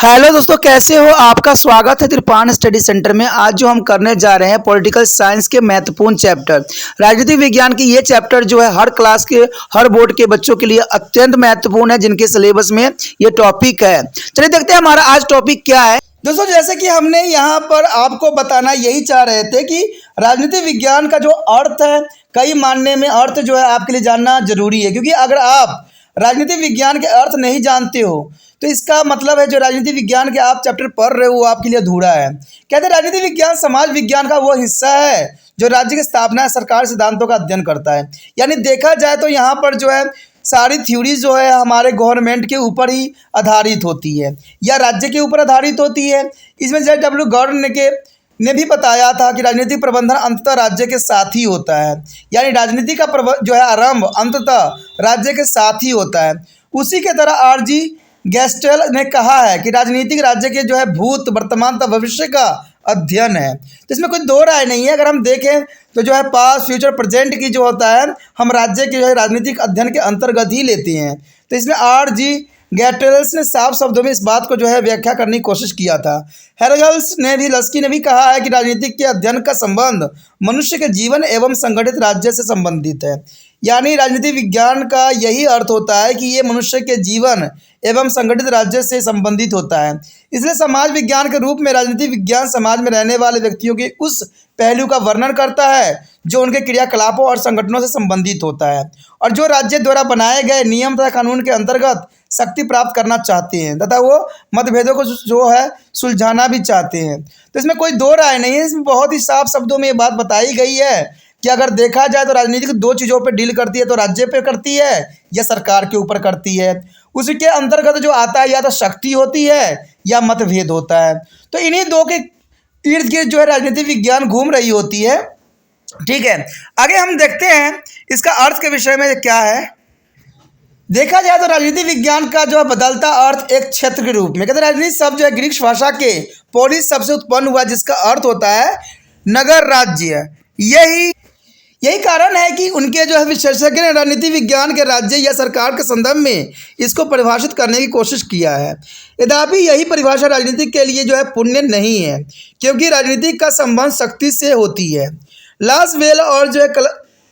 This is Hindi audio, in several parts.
हेलो दोस्तों, कैसे हो? आपका स्वागत है त्रिपान स्टडी सेंटर में। आज जो हम करने जा रहे हैं पॉलिटिकल साइंस के महत्वपूर्ण चैप्टर राजनीतिक विज्ञान की। ये चैप्टर जो है हर क्लास के हर बोर्ड के बच्चों के लिए अत्यंत महत्वपूर्ण है, जिनके सिलेबस में ये टॉपिक है। चलिए देखते हैं हमारा आज टॉपिक क्या है। दोस्तों, जैसे कि हमने यहाँ पर आपको बताना यही चाह रहे थे कि राजनीतिक विज्ञान का जो अर्थ है, कई मानने में अर्थ जो है आपके लिए जानना जरूरी है, क्योंकि अगर आप राजनीतिक विज्ञान के अर्थ नहीं जानते हो तो इसका मतलब है जो राजनीतिक विज्ञान के आप चैप्टर पढ़ रहे हो वो आपके लिए अधूरा है। कहते हैं राजनीतिक विज्ञान समाज विज्ञान का वो हिस्सा है जो राज्य की स्थापना सरकार सिद्धांतों का अध्ययन करता है। यानी देखा जाए तो यहाँ पर जो है सारी थ्योरीज जो है हमारे गवर्नमेंट के ऊपर ही आधारित होती है या राज्य के ऊपर आधारित होती है। इसमें JW गॉर्डन ने भी बताया था कि राजनीतिक प्रबंधन अंततः राज्य के साथ ही होता है। यानी राजनीति का जो है आरंभ अंततः राज्य के साथ ही होता है। उसी के तरह RG गेस्टेल ने कहा है कि राजनीतिक राज्य के जो है भूत वर्तमान तथा भविष्य का अध्ययन है। तो इसमें कोई दो राय नहीं है। अगर हम देखें तो जो है पास्ट फ्यूचर प्रेजेंट की जो होता है हम राज्य के जो है राजनीतिक अध्ययन के अंतर्गत ही लेते हैं। तो इसमें RG गेस्टेल्स ने साफ शब्दों में इस बात को जो है व्याख्या करने की कोशिश किया था। हेरगल्स ने भी लस्की ने भी कहा है कि राजनीतिक के अध्ययन का संबंध मनुष्य के जीवन एवं संगठित राज्य से संबंधित है। यानी राजनीतिक विज्ञान का यही अर्थ होता है कि ये मनुष्य के जीवन एवं संगठित राज्य से संबंधित होता है। इसलिए समाज विज्ञान के रूप में राजनीतिक विज्ञान समाज में रहने वाले व्यक्तियों के उस पहलू का वर्णन करता है जो उनके क्रियाकलापों और संगठनों से संबंधित होता है और जो राज्य द्वारा बनाए गए नियम तथा कानून के अंतर्गत शक्ति प्राप्त करना चाहते हैं तथा वो मतभेदों को जो है सुलझाना भी चाहते हैं। तो इसमें कोई दो राय नहीं है। इसमें बहुत ही साफ शब्दों में ये बात बताई गई है कि अगर देखा जाए तो राजनीति दो चीज़ों पे डील करती है, तो राज्य पे करती है या सरकार के ऊपर करती है। उसी के अंतर्गत जो आता है या तो शक्ति होती है या मतभेद होता है। तो इन्हीं दो के इर्द गिर्द जो है राजनीतिक विज्ञान घूम रही होती है। ठीक है, आगे हम देखते हैं इसका अर्थ के विषय में क्या है। देखा जाए तो राजनीतिक विज्ञान का जो है बदलता अर्थ एक क्षेत्र के रूप में, कहते हैं राजनीति शब्द जो है ग्रीक भाषा के पोलिस शब्द से उत्पन्न हुआ, जिसका अर्थ होता है नगर राज्य। यही कारण है कि उनके जो है विशेषज्ञ ने राजनीतिक विज्ञान के राज्य या सरकार के संदर्भ में इसको परिभाषित करने की कोशिश किया है। यद्यपि यही परिभाषा राजनीति के लिए जो है पुण्य नहीं है, क्योंकि राजनीति का संबंध शक्ति से होती है। लासवेल और जो है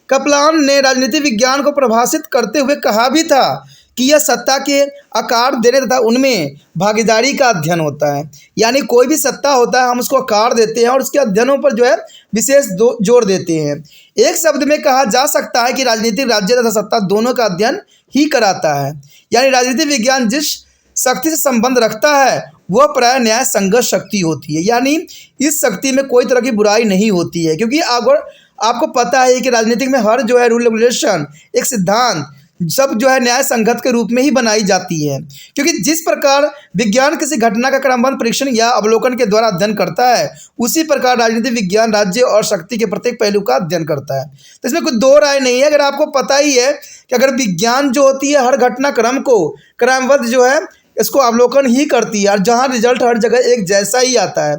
कपलान ने राजनीतिक विज्ञान को परिभाषित करते हुए कहा भी था कि यह सत्ता के आकार देने तथा उनमें भागीदारी का अध्ययन होता है। यानी कोई भी सत्ता होता है हम उसको आकार देते हैं और उसके अध्ययनों पर जो है विशेष जोर देते हैं। एक शब्द में कहा जा सकता है कि राजनीतिक राज्य तथा सत्ता दोनों का अध्ययन ही कराता है। यानी राजनीतिक विज्ञान जिस शक्ति से संबंध रखता है वह प्राय न्याय संगत शक्ति होती है। यानी इस शक्ति में कोई तरह की बुराई नहीं होती है, क्योंकि आपको पता है कि राजनीतिक में हर जो है रूल रेगुलेशन एक सिद्धांत सब जो है न्याय संगत के रूप में ही बनाई जाती है। क्योंकि जिस प्रकार विज्ञान किसी घटना का क्रमबद्ध परीक्षण या अवलोकन के द्वारा अध्ययन करता है, उसी प्रकार राजनीतिक विज्ञान राज्य और शक्ति के प्रत्येक पहलू का अध्ययन करता है। तो इसमें कुछ दो राय नहीं है। अगर आपको पता ही है कि अगर विज्ञान जो होती है हर घटनाक्रम को क्रमबद्ध जो है इसको अवलोकन ही करती है और जहाँ रिजल्ट हर जगह एक जैसा ही आता है,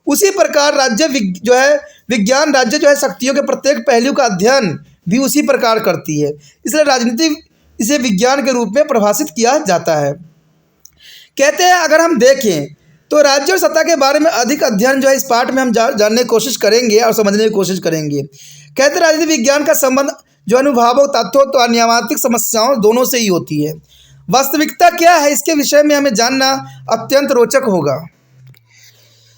उसी प्रकार जो है विज्ञान राज्य जो है शक्तियों के प्रत्येक पहलू का अध्ययन भी उसी प्रकार करती है। इसलिए राजनीति इसे विज्ञान के रूप में परिभाषित किया जाता है। कहते हैं अगर हम देखें तो राज्य और सत्ता के बारे में अधिक अध्ययन जो है इस पाठ में हम जानने की कोशिश करेंगे और समझने की कोशिश करेंगे। कहते हैं राजनीतिक विज्ञान का संबंध जो अनुभावों तथ्यों तो नियमात्मक समस्याओं दोनों से ही होती है। वास्तविकता क्या है इसके विषय में हमें जानना अत्यंत रोचक होगा।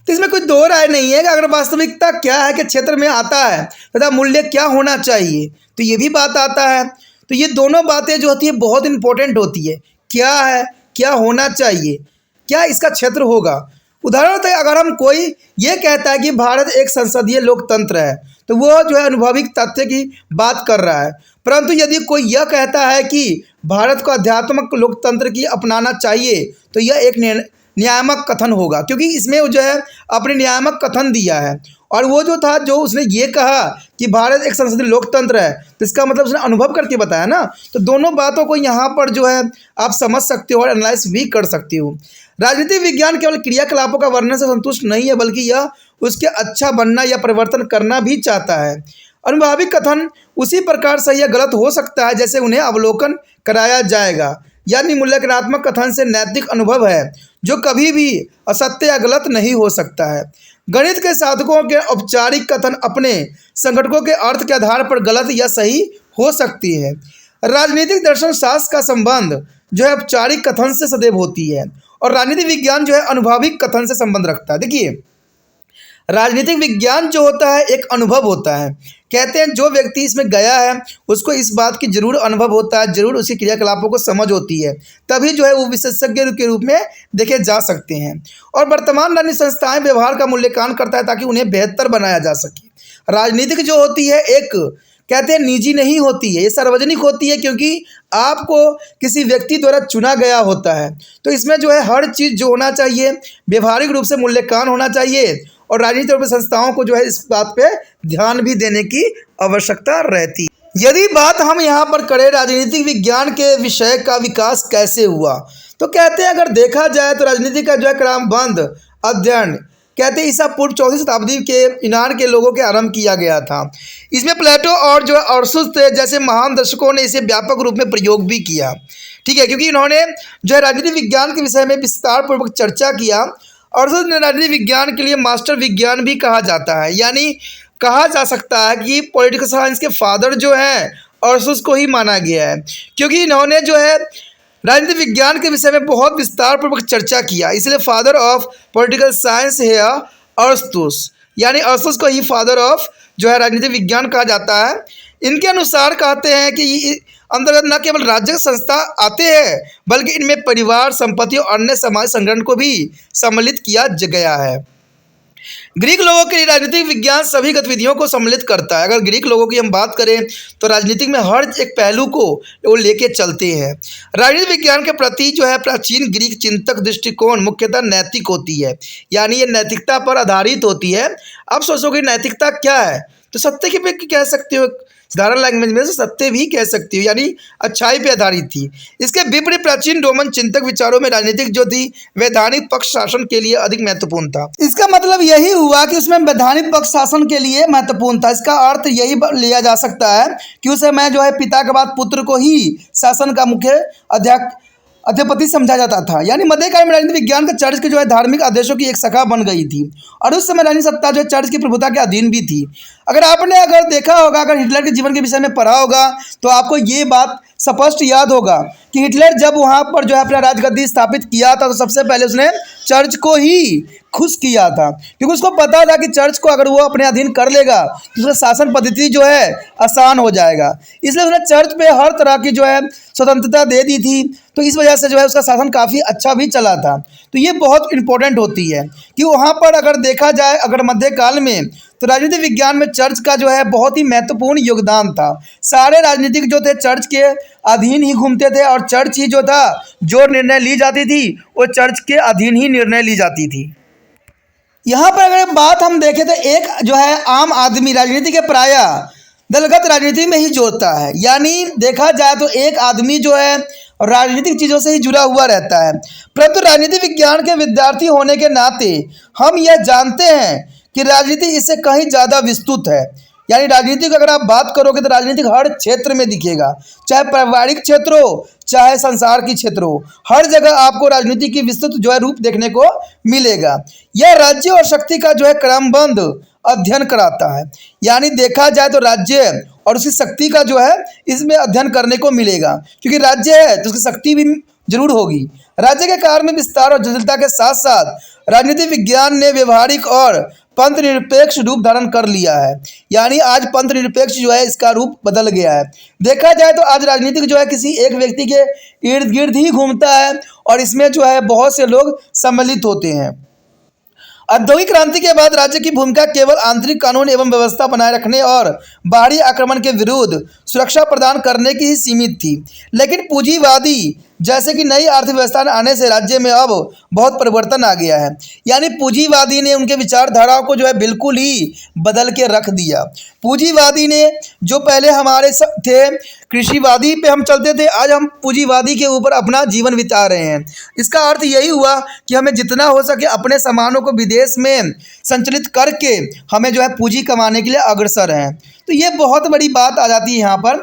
तो इसमें कोई दो राय नहीं है कि अगर वास्तविकता क्या है कि क्षेत्र में आता है तथा मूल्य क्या होना चाहिए, तो ये भी बात आता है। तो ये दोनों बातें जो होती है बहुत इंपॉर्टेंट होती है। क्या है, क्या होना चाहिए, क्या इसका क्षेत्र होगा। उदाहरण अगर हम कोई ये कहता है कि भारत एक संसदीय लोकतंत्र है, तो वो जो है अनुभविक तथ्य की बात कर रहा है। परंतु यदि कोई यह कहता है कि भारत को आध्यात्मिक लोकतंत्र की अपनाना चाहिए, तो यह एक नियामक कथन होगा, क्योंकि इसमें जो है अपने नियामक कथन दिया है। और वो जो था जो उसने ये कहा कि भारत एक संसदीय लोकतंत्र है, तो इसका मतलब उसने अनुभव करके बताया ना। तो दोनों बातों को यहाँ पर जो है आप समझ सकते हो और एनालाइज भी कर सकते हो। राजनीतिक विज्ञान केवल क्रियाकलापों का वर्णन से संतुष्ट नहीं है, बल्कि यह उसके अच्छा बनना या परिवर्तन करना भी चाहता है। अनुभाविक कथन उसी प्रकार सही या गलत हो सकता है जैसे उन्हें अवलोकन कराया जाएगा यानी मूल्यांकनात्मक कथन से नैतिक अनुभव है जो कभी भी असत्य या गलत नहीं हो सकता है। गणित के साधकों के औपचारिक कथन अपने संघटकों के अर्थ के आधार पर गलत या सही हो सकती है। राजनीतिक दर्शन शास्त्र का संबंध जो है औपचारिक कथन से सदैव होती है और राजनीतिक विज्ञान जो है अनुभविक कथन से संबंध रखता है। देखिए, राजनीतिक विज्ञान जो होता है एक अनुभव होता है। कहते हैं जो व्यक्ति इसमें गया है उसको इस बात की जरूर अनुभव होता है, जरूर उसके क्रियाकलापों को समझ होती है, तभी जो है वो विशेषज्ञ के रूप में देखे जा सकते हैं। और वर्तमान राजनीतिक संस्थाएं व्यवहार का मूल्यांकन करता है ताकि उन्हें बेहतर बनाया जा सके। राजनीतिक जो होती है एक कहते हैं निजी नहीं होती है, ये सार्वजनिक होती है, क्योंकि आपको किसी व्यक्ति द्वारा चुना गया होता है। तो इसमें जो है हर चीज़ जो होना चाहिए व्यवहारिक रूप से मूल्यांकन होना चाहिए और राजनीतिक रूप से संस्थाओं को जो है इस बात पे ध्यान भी देने की आवश्यकता रहती है। यदि बात हम यहाँ पर करें राजनीतिक विज्ञान के विषय का विकास कैसे हुआ, तो कहते हैं अगर देखा जाए तो राजनीति का जो है क्रमबद्ध अध्ययन कहते हैं ईसा पूर्व 4वीं शताब्दी के यूनान के लोगों के आरंभ किया गया था। इसमें प्लेटो और जो अरस्तुस थे जैसे महान दर्शकों ने इसे व्यापक रूप में प्रयोग भी किया। ठीक है, क्योंकि इन्होंने जो है राजनीतिक विज्ञान के विषय में विस्तार पूर्वक चर्चा किया। अरस्तुस ने राजनीतिक विज्ञान के लिए मास्टर विज्ञान भी कहा जाता है, यानी कहा जा सकता है कि पॉलिटिकल साइंस के फादर जो हैं अरस्तुस को ही माना गया है, क्योंकि इन्होंने जो है राजनीतिक विज्ञान के विषय में बहुत विस्तार पूर्वक चर्चा किया। इसलिए फादर ऑफ पॉलिटिकल साइंस है अरस्तुस, यानी अरस्तुस को ही फादर ऑफ जो है राजनीतिक विज्ञान कहा जाता है। इनके अनुसार कहते हैं कि अंतर्गत न केवल राज्य संस्था आते हैं बल्कि इनमें परिवार, संपत्ति और अन्य समाज संगठन को भी सम्मिलित किया गया है। ग्रीक लोगों के लिए राजनीतिक विज्ञान सभी गतिविधियों को सम्मिलित करता है। अगर ग्रीक लोगों की हम बात करें तो राजनीतिक में हर एक पहलू को वो लेके चलते हैं। राजनीतिक विज्ञान के प्रति जो है प्राचीन ग्रीक चिंतक दृष्टिकोण मुख्यतः नैतिक होती है, यानी ये नैतिकता पर आधारित होती है। अब सोचोगे नैतिकता क्या है, तो सत्य के पे कह सकते हो, साधारण लैंग्वेज में से सत्य भी कह सकती हो, यानी अच्छाई पे आधारित थी। इसके विपरीत प्राचीन रोमन चिंतक विचारों में राजनीतिक जो थी वैधानिक पक्ष शासन के लिए अधिक महत्वपूर्ण था। इसका मतलब यही हुआ कि उसमें वैधानिक पक्ष शासन के लिए महत्वपूर्ण था। इसका अर्थ यही लिया जा सकता है कि उस समय जो है पिता के बाद पुत्र को ही शासन का मुख्य अध्यपति समझा जाता था। यानी मध्यकाल में राजनीतिक विज्ञान का चर्च के जो है धार्मिक आदेशों की एक शाखा बन गई थी और उस समय राजनीतिक सत्ता जो है चर्च की प्रभुता के अधीन भी थी। अगर देखा होगा, अगर हिटलर के जीवन के विषय में पढ़ा होगा तो आपको ये बात स्पष्ट याद होगा कि हिटलर जब वहाँ पर जो है अपना राजगद्दी स्थापित किया था तो सबसे पहले उसने चर्च को ही खुश किया था, क्योंकि उसको पता था कि चर्च को अगर वो अपने अधीन कर लेगा तो उसका शासन पद्धति जो है आसान हो जाएगा। इसलिए उसने चर्च पे हर तरह की जो है स्वतंत्रता दे दी थी, तो इस वजह से जो है उसका शासन काफ़ी अच्छा भी चला था। तो ये बहुत इंपॉर्टेंट होती है कि वहाँ पर अगर देखा जाए अगर मध्यकाल में तो राजनीतिक विज्ञान में चर्च का जो है बहुत ही महत्वपूर्ण योगदान था। सारे राजनीतिक जो थे चर्च के अधीन ही घूमते थे और चर्च ही जो था जो निर्णय ली जाती थी वो चर्च के अधीन ही निर्णय ली जाती थी। यहाँ पर अगर बात हम देखें तो एक जो है आम आदमी राजनीति के प्रायः दलगत राजनीति में ही जोड़ता है, यानी देखा जाए तो एक आदमी जो है राजनीतिक चीज़ों से ही जुड़ा हुआ रहता है। परंतु राजनीति विज्ञान के विद्यार्थी होने के नाते हम यह जानते हैं कि राजनीति इससे कहीं ज़्यादा विस्तृत है। यानी राजनीतिक अगर आप बात करोगे तो राजनीतिक हर क्षेत्र में दिखेगा, चाहे पारिवारिक क्षेत्र हो चाहे संसार की क्षेत्र हो, हर जगह आपको राजनीति की विस्तृत जो है रूप देखने को मिलेगा। यह राज्य और शक्ति का जो है क्रमबद्ध अध्ययन कराता है, यानी देखा जाए तो राज्य और उसकी शक्ति का जो है इसमें अध्ययन करने को मिलेगा, क्योंकि राज्य है तो उसकी शक्ति भी जरूर होगी। राज्य के कार्य में विस्तार और जटिलता के साथ साथ राजनीति विज्ञान ने व्यवहारिक और पंथ निरपेक्ष रूप धारण कर लिया है, यानी आज पंथ निरपेक्ष जो है इसका रूप बदल गया है। देखा जाए तो आज राजनीतिक जो है किसी एक व्यक्ति के इर्द गिर्द ही घूमता है और इसमें जो है बहुत से लोग सम्मिलित होते हैं। औद्योगिक क्रांति के बाद राज्य की भूमिका केवल आंतरिक कानून एवं व्यवस्था बनाए रखने और बाहरी आक्रमण के विरुद्ध सुरक्षा प्रदान करने की ही सीमित थी, लेकिन पूंजीवादी जैसे कि नई अर्थव्यवस्था आने से राज्य में अब बहुत परिवर्तन आ गया है। यानी पूंजीवादी ने उनके विचारधाराओं को जो है बिल्कुल ही बदल के रख दिया। पूंजीवादी ने जो पहले हमारे थे कृषिवादी पे हम चलते थे, आज हम पूंजीवादी के ऊपर अपना जीवन बिता रहे हैं। इसका अर्थ यही हुआ कि हमें जितना हो सके अपने सामानों को विदेश में संचालित करके हमें जो है पूंजी कमाने के लिए अग्रसर हैं। तो ये बहुत बड़ी बात आ जाती है यहाँ पर।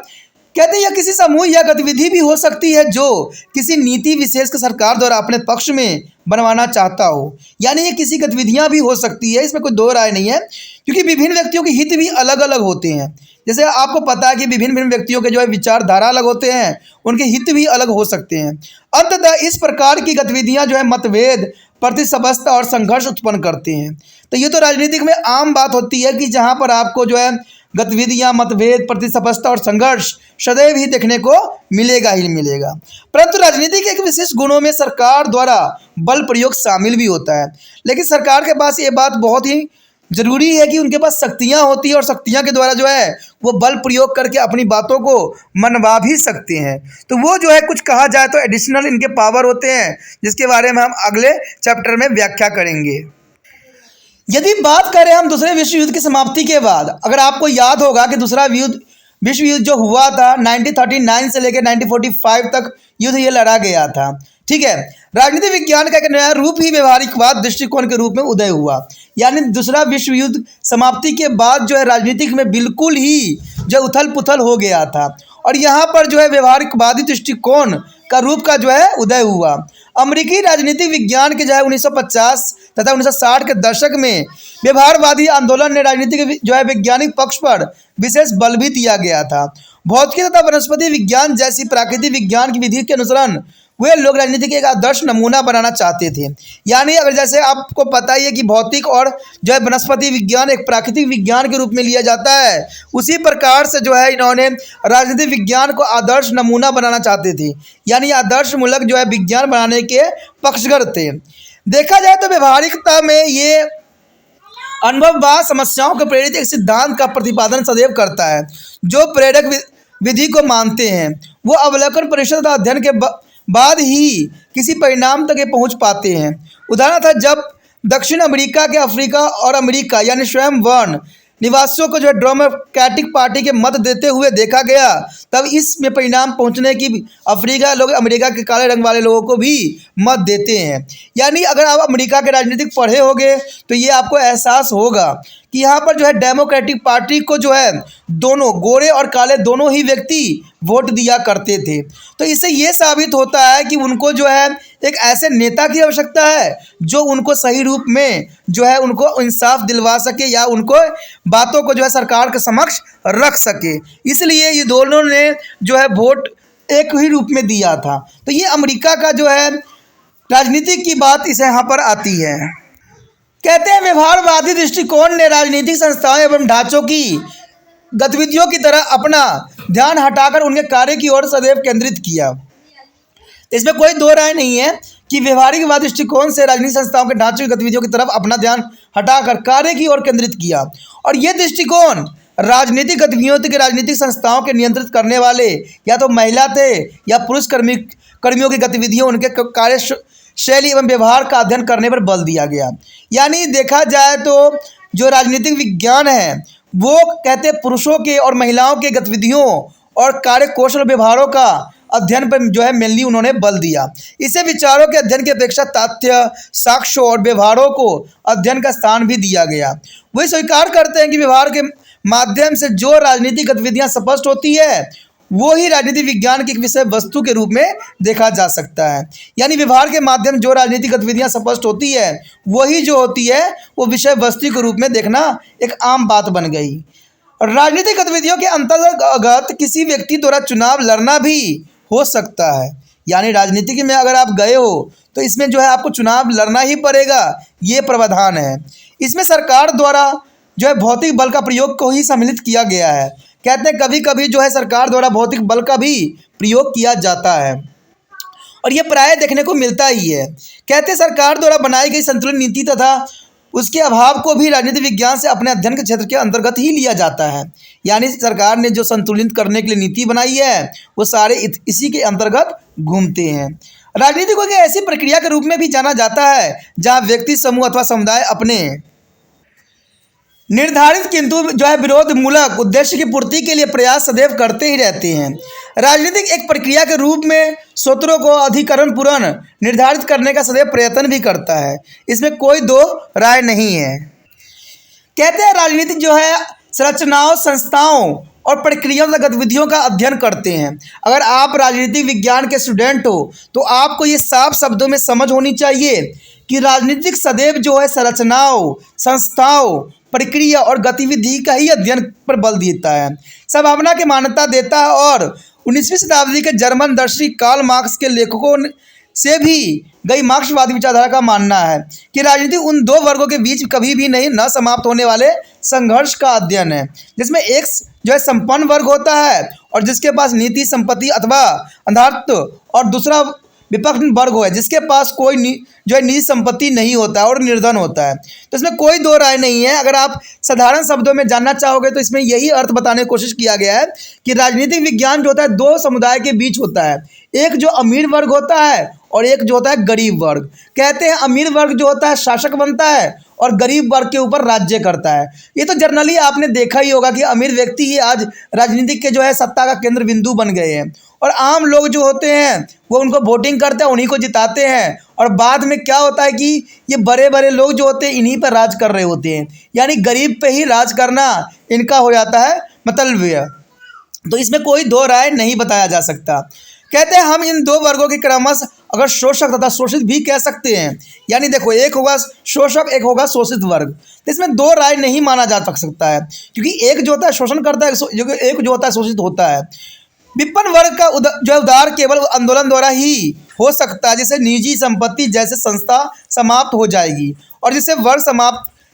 कहते हैं यह किसी समूह या गतिविधि भी हो सकती है जो किसी नीति विशेष को सरकार द्वारा अपने पक्ष में बनवाना चाहता हो। यानी ये किसी गतिविधियां भी हो सकती है, इसमें कोई दो राय नहीं है, क्योंकि विभिन्न व्यक्तियों के हित भी अलग अलग होते हैं। जैसे आपको पता है कि विभिन्न भिन्न व्यक्तियों के जो है विचारधारा अलग होते हैं, उनके हित भी अलग हो सकते हैं। अंततः इस प्रकार की गतिविधियां जो है मतभेद, प्रतिस्पर्धा और संघर्ष उत्पन्न करते हैं। तो ये तो राजनीतिक में आम बात होती है कि जहाँ पर आपको जो है गतिविधियां, मतभेद, प्रतिस्पर्धा और संघर्ष सदैव ही देखने को मिलेगा ही मिलेगा। परंतु राजनीति के एक विशेष गुणों में सरकार द्वारा बल प्रयोग शामिल भी होता है। लेकिन सरकार के पास ये बात बहुत ही जरूरी है कि उनके पास शक्तियां होती है और शक्तियां के द्वारा जो है वो बल प्रयोग करके अपनी बातों को मनवा भी सकते हैं। तो वो जो है कुछ कहा जाए तो एडिशनल इनके पावर होते हैं, जिसके बारे में हम अगले चैप्टर में व्याख्या करेंगे। यदि बात करें हम दूसरे विश्व युद्ध की समाप्ति के बाद, अगर आपको याद होगा कि दूसरा विश्व युद्ध जो हुआ था 1939 से लेकर 1945 तक युद्ध ये लड़ा गया था, ठीक है। राजनीति विज्ञान का एक नया रूप ही व्यवहारिकवाद दृष्टिकोण के रूप में उदय हुआ। यानी दूसरा विश्व युद्ध समाप्ति के बाद जो है राजनीतिक में बिल्कुल ही जो उथल पुथल हो गया था, और यहाँ पर जो है व्यवहारिकवादी दृष्टिकोण का रूप का जो है उदय हुआ। अमेरिकी राजनीतिक विज्ञान के जो है 1950 तथा 1960 के दशक में व्यवहारवादी आंदोलन ने राजनीतिक जो है वैज्ञानिक पक्ष पर विशेष बल भी दिया गया था। भौतिकी तथा वनस्पति विज्ञान जैसी प्राकृतिक विज्ञान की विधि के अनुसरण वे लोग राजनीति के एक आदर्श नमूना बनाना चाहते थे। यानी अगर जैसे आपको पता ही है कि भौतिक और जो है वनस्पति विज्ञान एक प्राकृतिक विज्ञान के रूप में लिया जाता है, उसी प्रकार से जो है इन्होंने राजनीतिक विज्ञान को आदर्श नमूना बनाना चाहते थे। यानी आदर्श मूलक जो है विज्ञान बनाने के पक्षगर थे। देखा जाए तो व्यवहारिकता में ये अनुभववाद समस्याओं को प्रेरित एक सिद्धांत का प्रतिपादन सदैव करता है। जो प्रेरक विधि को मानते हैं वो अवलोकन, परीक्षण तथा अध्ययन के बाद ही किसी परिणाम तक ये पहुंच पाते हैं। उदाहरण था जब दक्षिण अमेरिका के अफ्रीका और अमेरिका यानी स्वयं वर्ण निवासियों को जो है डेमोक्रेटिक पार्टी के मत देते हुए देखा गया, तब इसमें परिणाम पहुंचने की अफ्रीका लोग अमेरिका के काले रंग वाले लोगों को भी मत देते हैं। यानी अगर आप अमेरिका के राजनीतिक पढ़े होंगे तो ये आपको एहसास होगा कि यहाँ पर जो है डेमोक्रेटिक पार्टी को जो है दोनों गोरे और काले दोनों ही व्यक्ति वोट दिया करते थे। तो इससे ये साबित होता है कि उनको जो है एक ऐसे नेता की आवश्यकता है जो उनको सही रूप में जो है उनको इंसाफ दिलवा सके या उनको बातों को जो है सरकार के समक्ष रख सके। इसलिए ये दोनों ने जो है वोट एक ही रूप में दिया था। तो ये अमेरिका का जो है राजनीति की बात इसे यहाँ पर आती है। कहते हैं व्यवहारवादी दृष्टिकोण ने राजनीतिक संस्थाओं एवं ढांचों की गतिविधियों की तरह अपना ध्यान हटाकर उनके कार्य की ओर सदैव केंद्रित किया। इसमें कोई दो राय नहीं है कि व्यवहारिकवादी दृष्टिकोण से राजनीतिक संस्थाओं के ढांचों की गतिविधियों की तरफ अपना ध्यान हटाकर कार्य की ओर केंद्रित किया। और ये दृष्टिकोण राजनीतिक गतिविधियों के राजनीतिक संस्थाओं के नियंत्रित करने वाले या तो महिला थे या पुरुष कर्मियों की गतिविधियों, उनके कार्य शैली एवं व्यवहार का अध्ययन करने पर बल दिया गया। यानी देखा जाए तो जो राजनीतिक विज्ञान है वो कहते पुरुषों के और महिलाओं के गतिविधियों और कार्य कौशल व्यवहारों का अध्ययन पर जो है मेनली उन्होंने बल दिया। इसे विचारों के अध्ययन की अपेक्षा तथ्य, साक्ष्यों और व्यवहारों को अध्ययन का स्थान भी दिया गया। वही स्वीकार करते हैं कि व्यवहार के माध्यम से जो राजनीतिक गतिविधियां स्पष्ट होती है वो ही राजनीतिक विज्ञान की एक विषय वस्तु के रूप में देखा जा सकता है। यानी व्यवहार के माध्यम जो राजनीतिक गतिविधियां स्पष्ट होती है वही जो होती है वो विषय वस्तु के रूप में देखना एक आम बात बन गई। राजनीतिक गतिविधियों के अंतर्गत किसी व्यक्ति द्वारा चुनाव लड़ना भी हो सकता है। यानी राजनीति में अगर आप गए हो तो इसमें जो है आपको चुनाव लड़ना ही पड़ेगा, ये प्रावधान है। इसमें सरकार द्वारा जो है भौतिक बल का प्रयोग को ही सम्मिलित किया गया है। कहते हैं कभी कभी जो है सरकार द्वारा भौतिक बल का भी प्रयोग किया जाता है और ये प्राय देखने को मिलता ही है। कहते हैं सरकार द्वारा बनाई गई संतुलित नीति तथा उसके अभाव को भी राजनीतिक विज्ञान से अपने अध्ययन के क्षेत्र के अंतर्गत ही लिया जाता है। यानी सरकार ने जो संतुलित करने के लिए नीति बनाई है वो सारे इसी के अंतर्गत घूमते हैं। राजनीति को एक ऐसी प्रक्रिया के रूप में भी जाना जाता है जहाँ व्यक्ति, समूह अथवा समुदाय अपने निर्धारित किंतु जो है विरोध मूलक उद्देश्य की पूर्ति के लिए प्रयास सदैव करते ही रहते हैं। राजनीतिक एक प्रक्रिया के रूप में सूत्रों को अधिकरण पूर्ण निर्धारित करने का सदैव प्रयत्न भी करता है, इसमें कोई दो राय नहीं है। कहते हैं राजनीति जो है संरचनाओं, संस्थाओं और प्रक्रियाओं तथा गतिविधियों का अध्ययन करते हैं। अगर आप राजनीतिक विज्ञान के स्टूडेंट हो तो आपको ये साफ शब्दों में समझ होनी चाहिए कि राजनीतिक सदैव जो है संरचनाओं, संस्थाओं, प्रक्रिया और गतिविधि का ही अध्ययन पर बल देता है, संभावना की मान्यता देता है। और 19वीं शताब्दी के जर्मन दर्शी कार्ल मार्क्स के लेखकों से भी गई मार्क्सवादी विचारधारा का मानना है कि राजनीति उन दो वर्गों के बीच कभी भी नहीं न समाप्त होने वाले संघर्ष का अध्ययन है, जिसमें एक जो है संपन्न वर्ग होता है और जिसके पास नीति, संपत्ति अथवा अंधात्व, और दूसरा विपक्ष वर्ग है जिसके पास कोई जो है निजी संपत्ति नहीं होता है और निर्धन होता है। तो इसमें कोई दो राय नहीं है। अगर आप साधारण शब्दों में जानना चाहोगे तो इसमें यही अर्थ बताने की कोशिश किया गया है कि राजनीतिक विज्ञान जो होता है दो समुदाय के बीच होता है, एक जो अमीर वर्ग होता है और एक जो होता है गरीब वर्ग। कहते हैं अमीर वर्ग जो होता है शासक बनता है और गरीब वर्ग के ऊपर राज्य करता है। ये तो जनरली आपने देखा ही होगा कि अमीर व्यक्ति ही आज राजनीतिक के जो है सत्ता का केंद्र बिंदु बन गए हैं और आम लोग जो होते हैं वो उनको वोटिंग करते हैं, उन्हीं को जिताते हैं और बाद में क्या होता है कि ये बड़े बड़े लोग जो होते हैं इन्हीं पर राज कर रहे होते हैं, यानी गरीब पे ही राज करना इनका हो जाता है मतलब। तो इसमें कोई दो राय नहीं बताया जा सकता। कहते हैं हम इन दो वर्गों के क्रमश अगर शोषक तथा शोषित भी कह सकते हैं, यानी देखो एक होगा शोषक, एक होगा शोषित वर्ग। तो इसमें दो राय नहीं माना जा सकता है क्योंकि एक जो होता है शोषण करता है, एक जो होता है शोषित होता है। विपन्न वर्ग का जो उदार केवल आंदोलन द्वारा ही हो सकता है, जिससे निजी संपत्ति जैसे संस्था समाप्त हो जाएगी और जिससे वर्ग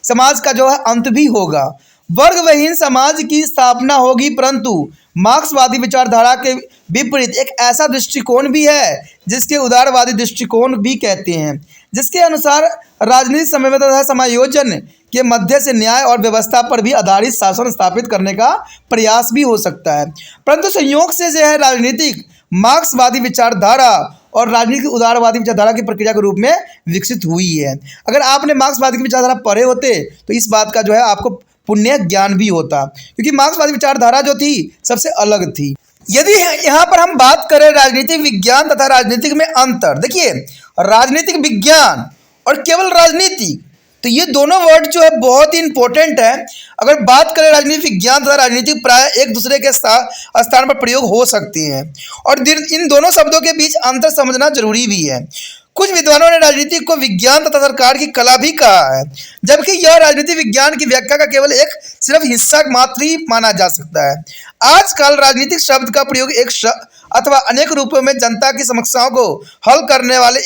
समाज का जो है अंत भी होगा। वर्गविहीन समाज की स्थापना होगी, परंतु मार्क्सवादी विचारधारा के विपरीत एक ऐसा दृष्टिकोण भी है जिसके उदारवादी दृष्टिकोण भी कहते हैं, जिसके अनुसार राजनीतिक समन्वय तथा समायोजन के मध्य से न्याय और व्यवस्था पर भी आधारित शासन स्थापित करने का प्रयास भी हो सकता है। परंतु संयोग से जो है राजनीतिक मार्क्सवादी विचारधारा और राजनीतिक उदारवादी विचारधारा की प्रक्रिया के रूप में विकसित हुई है। अगर आपने मार्क्सवादी की विचारधारा पढ़े होते तो इस बात का जो है आपको पुण्य ज्ञान भी होता, क्योंकि मार्क्सवादी विचारधारा जो थी सबसे अलग थी। यदि यहाँ पर हम बात करें राजनीतिक विज्ञान तथा राजनीतिक में अंतर, देखिए राजनीतिक विज्ञान और केवल राजनीति, तो ये दोनों वर्ड जो है बहुत ही इंपॉर्टेंट है। अगर बात करें राजनीतिक विज्ञान तथा राजनीतिक प्राय एक दूसरे के स्थान पर प्रयोग हो सकते हैं और इन दोनों शब्दों के बीच अंतर समझना जरूरी भी है। कुछ विद्वानों ने राजनीति को विज्ञान तथा सरकार की कला भी कहा है, जबकि यह राजनीति विज्ञान की व्याख्या का केवल एक सिर्फ हिस्सा मात्र ही माना जा सकता है। आजकल राजनीतिक शब्द का प्रयोग एक अथवा अनेक रूपों में जनता की समस्याओं को हल करने वाले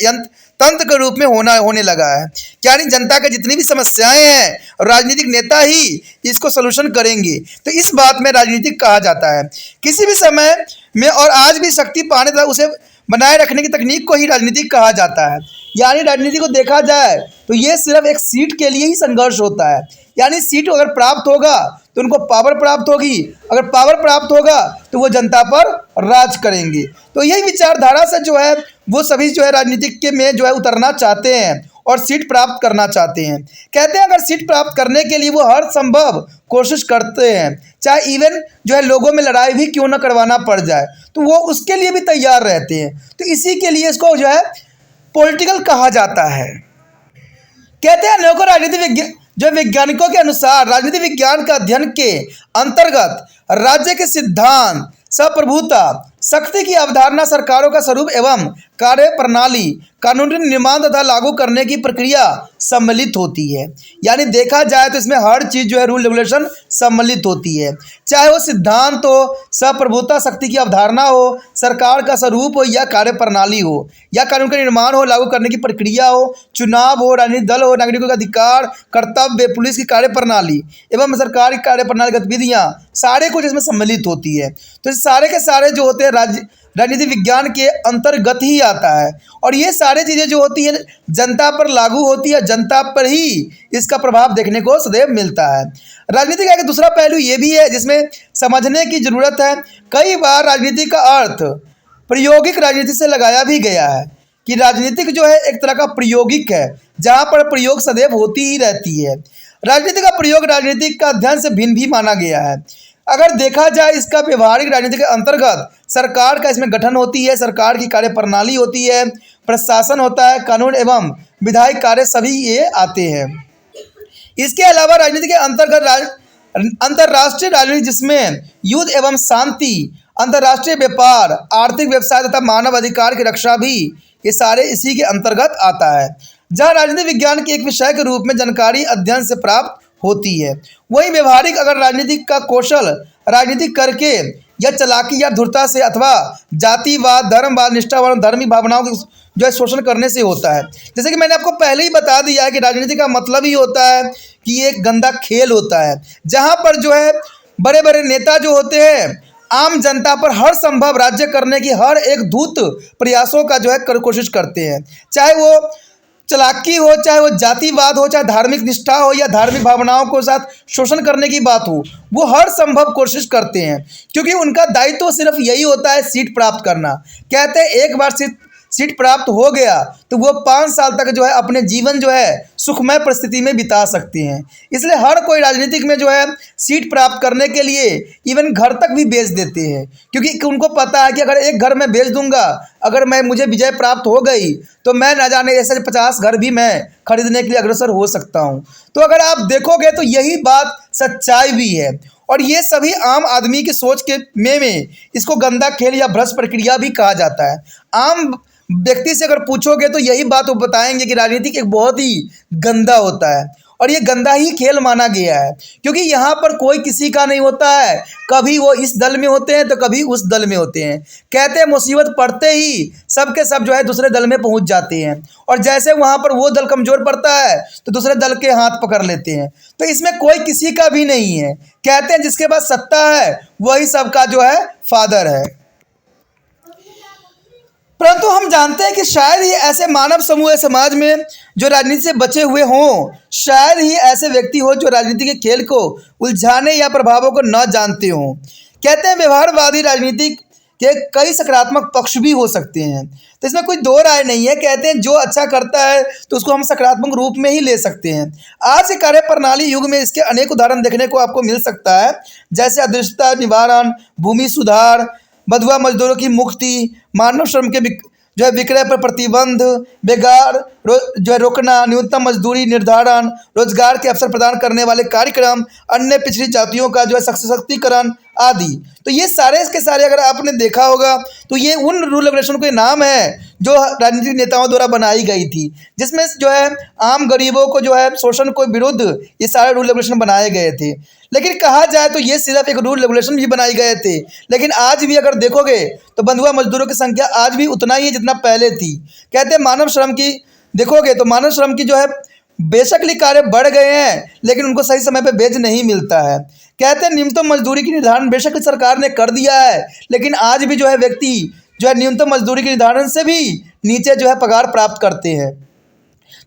तंत्र के रूप में होने लगा है, यानी जनता की जितनी भी समस्याएं हैं राजनीतिक नेता ही इसको सलूशन करेंगे। तो इस बात में राजनीतिक कहा जाता है। किसी भी समय में और आज भी शक्ति पाने तथा उसे बनाए रखने की तकनीक को ही राजनीतिक कहा जाता है। यानी राजनीति को देखा जाए तो ये सिर्फ एक सीट के लिए ही संघर्ष होता है, यानी सीट अगर प्राप्त होगा तो उनको पावर प्राप्त होगी, अगर पावर प्राप्त होगा तो वो जनता पर राज करेंगे। तो यही विचारधारा से जो है वो सभी जो है राजनीतिक के में जो है उतरना चाहते हैं और सीट प्राप्त करना चाहते हैं। कहते हैं अगर सीट प्राप्त करने के लिए वो हर संभव कोशिश करते हैं, चाहे इवन जो है लोगों में लड़ाई भी क्यों ना करवाना पड़ जाए तो वो उसके लिए भी तैयार रहते हैं। तो इसी के लिए इसको जो है पॉलिटिकल कहा जाता है। कहते हैं अनेकों राजनीति जो वैज्ञानिकों के अनुसार राजनीति विज्ञान का अध्ययन के अंतर्गत राज्य के सिद्धांत, संप्रभुता, शक्ति की अवधारणा, सरकारों का स्वरूप एवं कार्य प्रणाली, कानूनी निर्माण तथा लागू करने की प्रक्रिया सम्मिलित होती है। यानी देखा जाए तो इसमें हर चीज़ जो है रूल रेगुलेशन सम्मिलित होती है, चाहे वो सिद्धांत हो, संप्रभुता, शक्ति की अवधारणा हो, सरकार का स्वरूप हो या कार्य प्रणाली हो, या कानून का निर्माण हो, लागू करने की प्रक्रिया हो, चुनाव हो, राजनीतिक दल हो, नागरिकों का अधिकार, कर्तव्य, पुलिस की कार्य प्रणाली एवं सरकार की कार्य प्रणाली गतिविधियाँ, सारे कुछ इसमें सम्मिलित होती है। तो सारे के सारे जो होते हैं राजनीति विज्ञान के अंतर्गत ही आता है और ये सारी चीज़ें जो होती है जनता पर लागू होती है, जनता पर ही इसका प्रभाव देखने को सदैव मिलता है। राजनीति का एक दूसरा पहलू ये भी है जिसमें समझने की ज़रूरत है। कई बार राजनीति का अर्थ प्रायोगिक राजनीति से लगाया भी गया है कि राजनीतिक जो है एक तरह का प्रायोगिक है जहाँ पर प्रयोग सदैव होती ही रहती है। राजनीति का प्रयोग राजनीति का अध्ययन से भिन्न भी माना गया है। अगर देखा जाए इसका व्यवहारिक राजनीति के अंतर्गत सरकार का इसमें गठन होती है, सरकार की कार्य प्रणाली होती है, प्रशासन होता है, कानून एवं विधायी कार्य सभी ये आते हैं। इसके अलावा राजनीति के अंतर्गत अंतर्राष्ट्रीय राजनीति जिसमें युद्ध एवं शांति, अंतर्राष्ट्रीय व्यापार, आर्थिक व्यवसाय तथा मानव अधिकार की रक्षा भी ये सारे इसी के अंतर्गत आता है। जहाँ राजनीति विज्ञान के एक विषय के रूप में जानकारी अध्ययन से प्राप्त होती है, वहीं व्यवहारिक अगर राजनीति का कौशल राजनीति करके या चालाकी या धूर्तता से अथवा जातिवाद, धर्मवाद, निष्ठावाद, धर्मी भावनाओं के जो है शोषण करने से होता है। जैसे कि मैंने आपको पहले ही बता दिया है कि राजनीति का मतलब ही होता है कि ये एक गंदा खेल होता है, जहाँ पर जो है बड़े बड़े नेता जो होते हैं आम जनता पर हर संभव राज्य करने की हर एक धूर्त प्रयासों का जो है कोशिश करते हैं, चाहे वो चालाकी हो, चाहे वो जातिवाद हो, चाहे धार्मिक निष्ठा हो या धार्मिक भावनाओं को साथ शोषण करने की बात हो, वो हर संभव कोशिश करते हैं, क्योंकि उनका दायित्व सिर्फ यही होता है सीट प्राप्त करना। कहते हैं एक बार सीट प्राप्त हो गया तो वो 5 साल तक जो है अपने जीवन जो है सुखमय परिस्थिति में बिता सकते हैं। इसलिए हर कोई राजनीतिक में जो है सीट प्राप्त करने के लिए इवन घर तक भी बेच देते हैं, क्योंकि उनको पता है कि अगर एक घर मैं बेच दूंगा, अगर मुझे विजय प्राप्त हो गई तो मैं न जाने ऐसे 50 घर भी मैं खरीदने के लिए अग्रसर हो सकता हूँ। तो अगर आप देखोगे तो यही बात सच्चाई भी है, और ये सभी आम आदमी की सोच के में इसको गंदा खेल या भ्रष्ट प्रक्रिया भी कहा जाता है। आम व्यक्ति से अगर पूछोगे तो यही बात वो बताएंगे कि राजनीति एक बहुत ही गंदा होता है, और ये गंदा ही खेल माना गया है, क्योंकि यहाँ पर कोई किसी का नहीं होता है। कभी वो इस दल में होते हैं तो कभी उस दल में होते हैं। कहते हैं मुसीबत पड़ते ही सब के सब जो है दूसरे दल में पहुँच जाते हैं, और जैसे वहाँ पर वो दल कमज़ोर पड़ता है तो दूसरे दल के हाथ पकड़ लेते हैं। तो इसमें कोई किसी का भी नहीं है। कहते हैं जिसके पास सत्ता है वही सबका जो है फादर है। परंतु हम जानते हैं कि शायद ही ऐसे मानव समूह समाज में जो राजनीति से बचे हुए हों, शायद ही ऐसे व्यक्ति हो जो राजनीति के खेल को उलझाने या प्रभावों को न जानते हों। कहते हैं व्यवहारवादी राजनीति के कई सकारात्मक पक्ष भी हो सकते हैं, तो इसमें कोई दो राय नहीं है। कहते हैं जो अच्छा करता है तो उसको हम सकारात्मक रूप में ही ले सकते हैं। आज के कार्य प्रणाली युग में इसके अनेक उदाहरण देखने को आपको मिल सकता है, जैसे अदृश्यता निवारण, भूमि सुधार, बंधुआ मजदूरों की मुक्ति, मानव श्रम के जो है विक्रय पर प्रतिबंध, बेकार जो है रोकना, न्यूनतम मजदूरी निर्धारण, रोजगार के अवसर प्रदान करने वाले कार्यक्रम, अन्य पिछड़ी जातियों का जो है सशक्तिकरण आदि। तो ये सारे के सारे अगर आपने देखा होगा तो ये उन रूल रेगुलेशन के नाम है जो राजनीतिक नेताओं द्वारा बनाई गई थी, जिसमें जो है आम गरीबों को जो है शोषण को विरुद्ध ये सारे रूल रेगुलेशन बनाए गए थे। लेकिन कहा जाए तो ये सिर्फ एक रूल रेगुलेशन भी बनाए गए थे, लेकिन आज भी अगर देखोगे तो बंधुआ मजदूरों की संख्या आज भी उतना ही है जितना पहले थी। कहते हैं मानव श्रम की देखोगे तो मानव श्रम की जो है बेशक कार्य बढ़ गए हैं, लेकिन उनको सही समय पे वेतन नहीं मिलता है। कहते हैं न्यूनतम मजदूरी की निर्धारण बेशक सरकार ने कर दिया है, लेकिन आज भी जो है व्यक्ति जो है न्यूनतम मजदूरी के निर्धारण से भी नीचे जो है पगार प्राप्त करते हैं।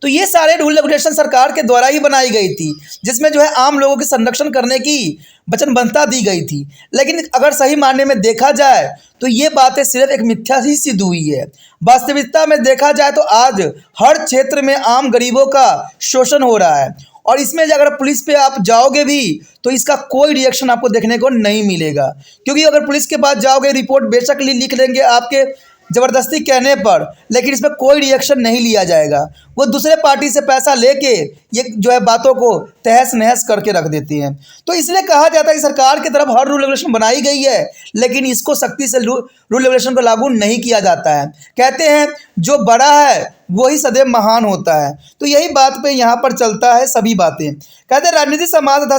तो ये सारे रूल रेगुलेशन सरकार के द्वारा ही बनाई गई थी, जिसमें जो है आम लोगों के संरक्षण करने की वचनबद्धता दी गई थी। लेकिन अगर सही मायने में देखा जाए तो ये बातें सिर्फ एक मिथ्या ही सिद्ध हुई है। वास्तविकता में देखा जाए तो आज हर क्षेत्र में आम गरीबों का शोषण हो रहा है, और इसमें अगर पुलिस पे आप जाओगे भी तो इसका कोई रिएक्शन आपको देखने को नहीं मिलेगा, क्योंकि अगर पुलिस के पास जाओगे रिपोर्ट बेशक लिख लेंगे आपके ज़बरदस्ती कहने पर, लेकिन इसमें कोई रिएक्शन नहीं लिया जाएगा। वो दूसरे पार्टी से पैसा लेके ये जो है बातों को तहस नहस करके रख देती हैं। तो इसलिए कहा जाता है कि सरकार की तरफ हर रूल रेगुलेशन बनाई गई है, लेकिन इसको सख्ती से रूल रेगुलेशन को लागू नहीं किया जाता है। कहते हैं जो बड़ा है वही सदैव महान होता है। तो यही बात पे यहाँ पर चलता है सभी बातें। कहते हैं राजनीति समाज तथा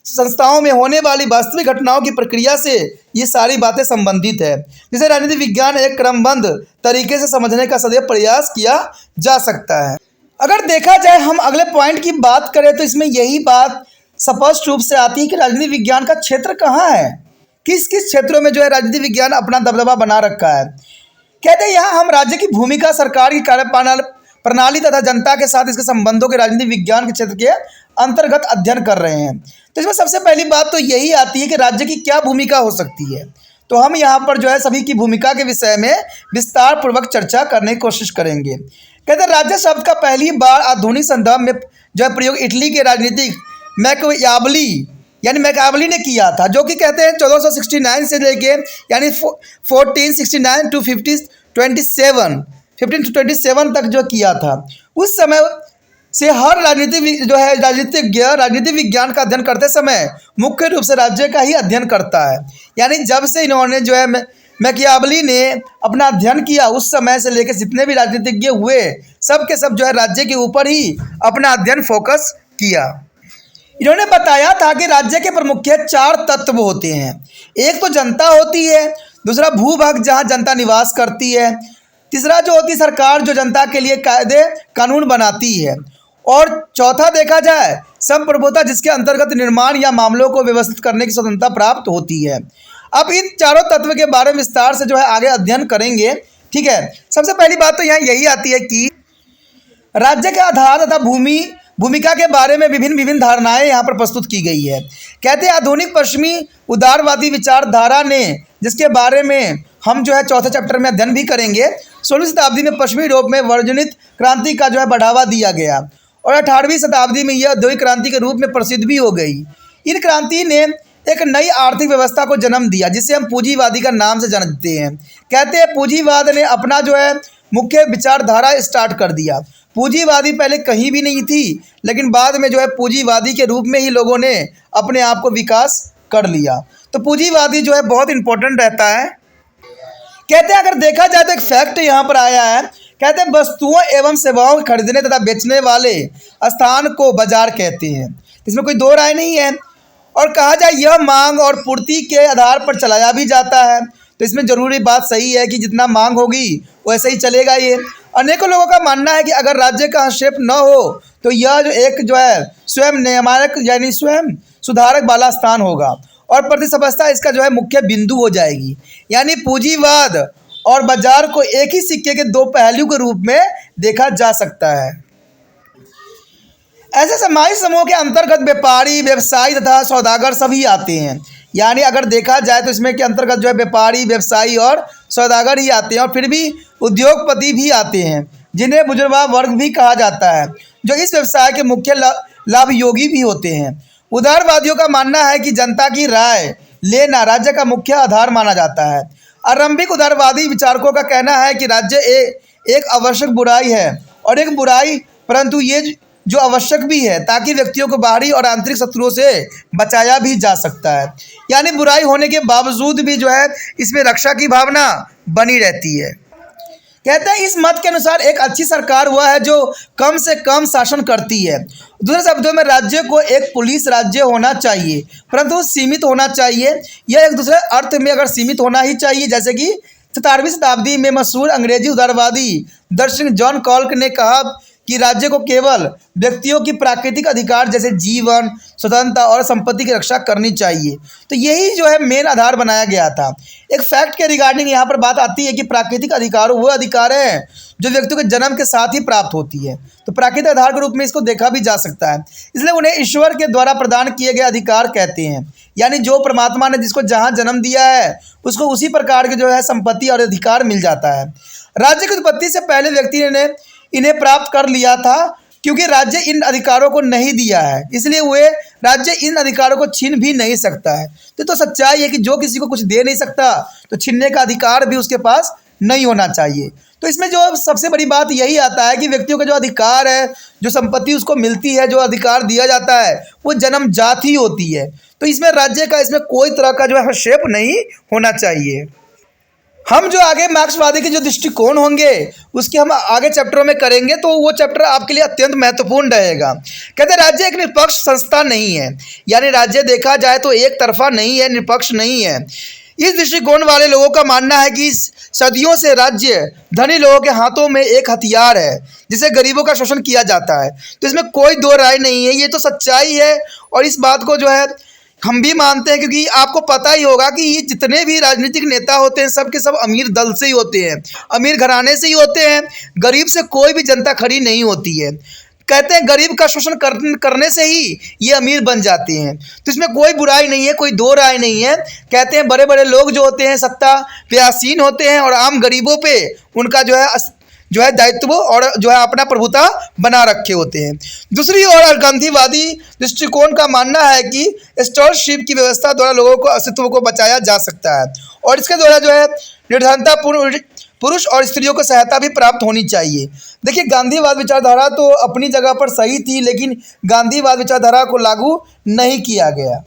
संस्थाओं में होने वाली वास्तविक घटनाओं की प्रक्रिया से ये सारी बातें संबंधित है, जिसे राजनीति विज्ञान एक क्रमबद्ध तरीके से समझने का सदैव प्रयास किया जा सकता है। अगर देखा जाए हम अगले पॉइंट की बात करें तो इसमें यही बात स्पष्ट रूप से आती है कि राजनीति विज्ञान का क्षेत्र कहाँ है, किस किस क्षेत्रों में जो है राजनीति विज्ञान अपना दबदबा बना रखा है। कहते हैं यहाँ हम राज्य की भूमिका, सरकार की कार्य प्रणाली तथा जनता के साथ इसके संबंधों के राजनीति विज्ञान के क्षेत्र के अंतर्गत अध्ययन कर रहे हैं। तो इसमें सबसे पहली बात तो यही आती है कि राज्य की क्या भूमिका हो सकती है। तो हम यहाँ पर जो है सभी की भूमिका के विषय में विस्तार पूर्वक चर्चा करने की कोशिश करेंगे। कहते हैं राज्य शब्द का पहली बार आधुनिक संदर्भ में जो है प्रयोग इटली के राजनीतिक मैकियावेली ने किया था, जो कि कहते हैं 1469 से लेके यानी 1469 टू 1527 तक जो किया था। उस समय से हर राजनीतिक विज्ञान का अध्ययन करते समय मुख्य रूप से राज्य का ही अध्ययन करता है। यानी जब से इन्होंने जो है मैकियावली ने अपना अध्ययन किया उस समय से लेकर जितने भी राजनीतिज्ञ हुए सब के सब जो है राज्य के ऊपर ही अपना अध्ययन फोकस किया। इन्होंने बताया था कि राज्य के प्रमुख 4 तत्व होते हैं। एक तो जनता होती है, दूसरा भूभाग जहाँ जनता निवास करती है, तीसरा जो होती सरकार जो जनता के लिए कायदे कानून बनाती है, और चौथा देखा जाए संप्रभुता जिसके अंतर्गत निर्माण या मामलों को व्यवस्थित करने की स्वतंत्रता प्राप्त होती है। अब इन चारों तत्व के बारे में विस्तार से जो है आगे अध्ययन करेंगे। ठीक है, सबसे पहली बात तो यहाँ यही आती है कि राज्य के आधार तथा भूमिका के बारे में विभिन्न धारणाएं यहाँ पर प्रस्तुत की गई है। कहते हैं आधुनिक पश्चिमी उदारवादी विचारधारा ने, जिसके बारे में हम जो है चौथे चैप्टर में अध्ययन भी करेंगे, 16वीं शताब्दी में पश्चिमी यूरोप में वर्णित क्रांति का जो है बढ़ावा दिया गया और 18वीं शताब्दी में यह औद्योगिक क्रांति के रूप में प्रसिद्ध भी हो गई। इन क्रांति ने एक नई आर्थिक व्यवस्था को जन्म दिया जिसे हम पूंजीवादी का नाम से जानते हैं। कहते हैं पूंजीवाद ने अपना जो है मुख्य विचारधारा स्टार्ट कर दिया। पूंजीवादी पहले कहीं भी नहीं थी, लेकिन बाद में जो है पूंजीवादी के रूप में ही लोगों ने अपने आप को विकास कर लिया। तो पूंजीवादी जो है बहुत इंपॉर्टेंट रहता है। कहते हैं अगर देखा जाए तो एक फैक्ट यहाँ पर आया है। कहते हैं वस्तुओं एवं सेवाओं खरीदने तथा बेचने वाले स्थान को बाजार कहते हैं। इसमें कोई दो राय नहीं है। और कहा जाए यह मांग और पूर्ति के आधार पर चलाया भी जाता है। तो इसमें ज़रूरी बात सही है कि जितना मांग होगी वैसे ही चलेगा ये। अनेकों लोगों का मानना है कि अगर राज्य का हस्तक्षेप न हो तो यह जो है स्वयं नियामक यानी स्वयं सुधारक वाला स्थान होगा और प्रतिस्पर्धा इसका जो है मुख्य बिंदु हो जाएगी। यानी पूंजीवाद और बाजार को एक ही सिक्के के दो पहलू के रूप में देखा जा सकता है। ऐसे सामाजिक समूह के अंतर्गत व्यापारी, व्यवसायी तथा सौदागर सभी आते हैं। यानी अगर देखा जाए तो इसमें के अंतर्गत जो है व्यापारी, व्यवसायी और सौदागर ही आते हैं, और फिर भी उद्योगपति भी आते हैं जिन्हें बुजुर्गा वर्ग भी कहा जाता है, जो इस व्यवसाय के मुख्य लाभयोगी भी होते हैं। उदारवादियों का मानना है कि जनता की राय लेना राज्य का मुख्य आधार माना जाता है। आरंभिक उदारवादी विचारकों का कहना है कि राज्य एक आवश्यक बुराई है और एक बुराई, परंतु ये जो आवश्यक भी है ताकि व्यक्तियों को बाहरी और आंतरिक शत्रुओं से बचाया भी जा सकता है। यानी बुराई होने के बावजूद भी जो है इसमें रक्षा की भावना बनी रहती है। कहते हैं इस मत के अनुसार एक अच्छी सरकार वह है जो कम से कम शासन करती है। दूसरे शब्दों में राज्य को एक पुलिस राज्य होना चाहिए, परंतु सीमित होना चाहिए। यह एक दूसरे अर्थ में अगर सीमित होना ही चाहिए, जैसे कि 17वीं शताब्दी में मशहूर अंग्रेजी उदारवादी दार्शनिक जॉन कॉल्क ने कहा कि राज्य को केवल व्यक्तियों की प्राकृतिक अधिकार जैसे जीवन, स्वतंत्रता और संपत्ति की रक्षा करनी चाहिए। तो यही जो है मेन आधार बनाया गया था। एक फैक्ट के रिगार्डिंग यहाँ पर बात आती है कि प्राकृतिक अधिकार वो अधिकार हैं जो व्यक्तियों के जन्म के साथ ही प्राप्त होती है। तो प्राकृतिक आधार के रूप में इसको देखा भी जा सकता है, इसलिए उन्हें ईश्वर के द्वारा प्रदान किए गए अधिकार कहते हैं। यानी जो परमात्मा ने जिसको जहाँ जन्म दिया है उसको उसी प्रकार के जो है संपत्ति और अधिकार मिल जाता है। राज्य की उत्पत्ति से पहले व्यक्ति ने इन्हें प्राप्त कर लिया था, क्योंकि राज्य इन अधिकारों को नहीं दिया है, इसलिए वे राज्य इन अधिकारों को छीन भी नहीं सकता है। तो सच्चाई है कि जो किसी को कुछ दे नहीं सकता तो छीनने का अधिकार भी उसके पास नहीं होना चाहिए। तो इसमें जो सबसे बड़ी बात यही आता है कि व्यक्तियों का जो अधिकार है, जो संपत्ति उसको मिलती है, जो अधिकार दिया जाता है वो जन्मजात ही होती है। तो इसमें राज्य का इसमें कोई तरह का जो है हस्तक्षेप नहीं होना चाहिए। हम जो आगे मार्क्सवादी के जो दृष्टिकोण होंगे उसके हम आगे चैप्टरों में करेंगे, तो वो चैप्टर आपके लिए अत्यंत महत्वपूर्ण रहेगा। कहते हैं राज्य एक निष्पक्ष संस्था नहीं है, यानी राज्य देखा जाए तो एक तरफा नहीं है, निष्पक्ष नहीं है। इस दृष्टिकोण वाले लोगों का मानना है कि सदियों से राज्य धनी लोगों के हाथों में एक हथियार है जिसे गरीबों का शोषण किया जाता है। तो इसमें कोई दो राय नहीं है, ये तो सच्चाई है। और इस बात को जो है हम भी मानते हैं, क्योंकि आपको पता ही होगा कि ये जितने भी राजनीतिक नेता होते हैं सब के सब अमीर दल से ही होते हैं, अमीर घराने से ही होते हैं। गरीब से कोई भी जनता खड़ी नहीं होती है। कहते हैं गरीब का शोषण करने से ही ये अमीर बन जाते हैं। तो इसमें कोई बुराई नहीं है, कोई दो राय नहीं है। कहते हैं बड़े बड़े लोग जो होते हैं सत्ता पे आसीन होते हैं और आम गरीबों पे उनका जो है दायित्व और जो है अपना प्रभुता बना रखे होते हैं। दूसरी ओर गांधीवादी दृष्टिकोण का मानना है कि स्टॉलशिप की व्यवस्था द्वारा लोगों को अस्तित्व को बचाया जा सकता है और इसके द्वारा जो है निर्धनतापूर्ण पुरुष और स्त्रियों को सहायता भी प्राप्त होनी चाहिए। देखिए, गांधीवाद विचारधारा तो अपनी जगह पर सही थी, लेकिन गांधीवाद विचारधारा को लागू नहीं किया गया।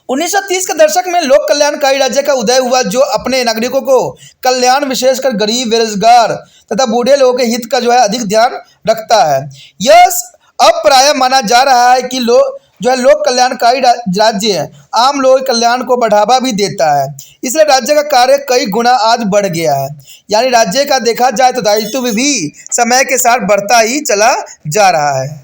1930 के दशक में लोक कल्याणकारी राज्य का उदय हुआ, जो अपने नागरिकों को कल्याण, विशेषकर गरीब, बेरोजगार तथा बूढ़े लोगों के हित का अधिक ध्यान रखता है। यह अब प्रायः माना जा रहा है कि लोक कल्याणकारी राज्य आम लोगों के कल्याण को बढ़ावा भी देता है, इसलिए राज्य का कार्य कई गुना आज बढ़ गया है। यानी राज्य का देखा जाए तो दायित्व भी समय के साथ बढ़ता ही चला जा रहा है।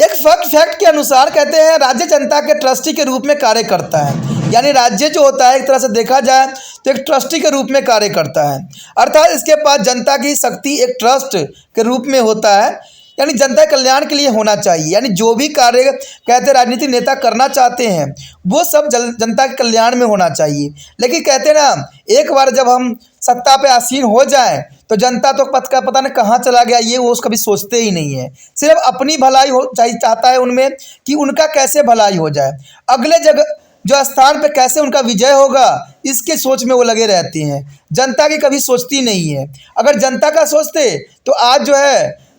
एक फैक्ट के अनुसार कहते हैं, राज्य जनता के ट्रस्टी के रूप में कार्य करता है। यानी राज्य जो होता है, एक तरह से देखा जाए तो एक ट्रस्टी के रूप में कार्य करता है, अर्थात इसके पास जनता की शक्ति एक ट्रस्ट के रूप में होता है, यानी जनता के कल्याण के लिए होना चाहिए। यानी जो भी कार्य कहते राजनीतिक नेता करना चाहते हैं वो सब जनता के कल्याण में होना चाहिए। लेकिन कहते ना, एक बार जब हम सत्ता पे आसीन हो जाएं तो जनता तो पता नहीं कहाँ चला गया, ये वो कभी सोचते ही नहीं है। सिर्फ अपनी भलाई हो चाहता है उनमें कि उनका कैसे भलाई हो जाए, अगले जगह जो स्थान पे कैसे उनका विजय होगा, इसके सोच में वो लगे रहते हैं। जनता की कभी सोचती नहीं है। अगर जनता का सोचते तो आज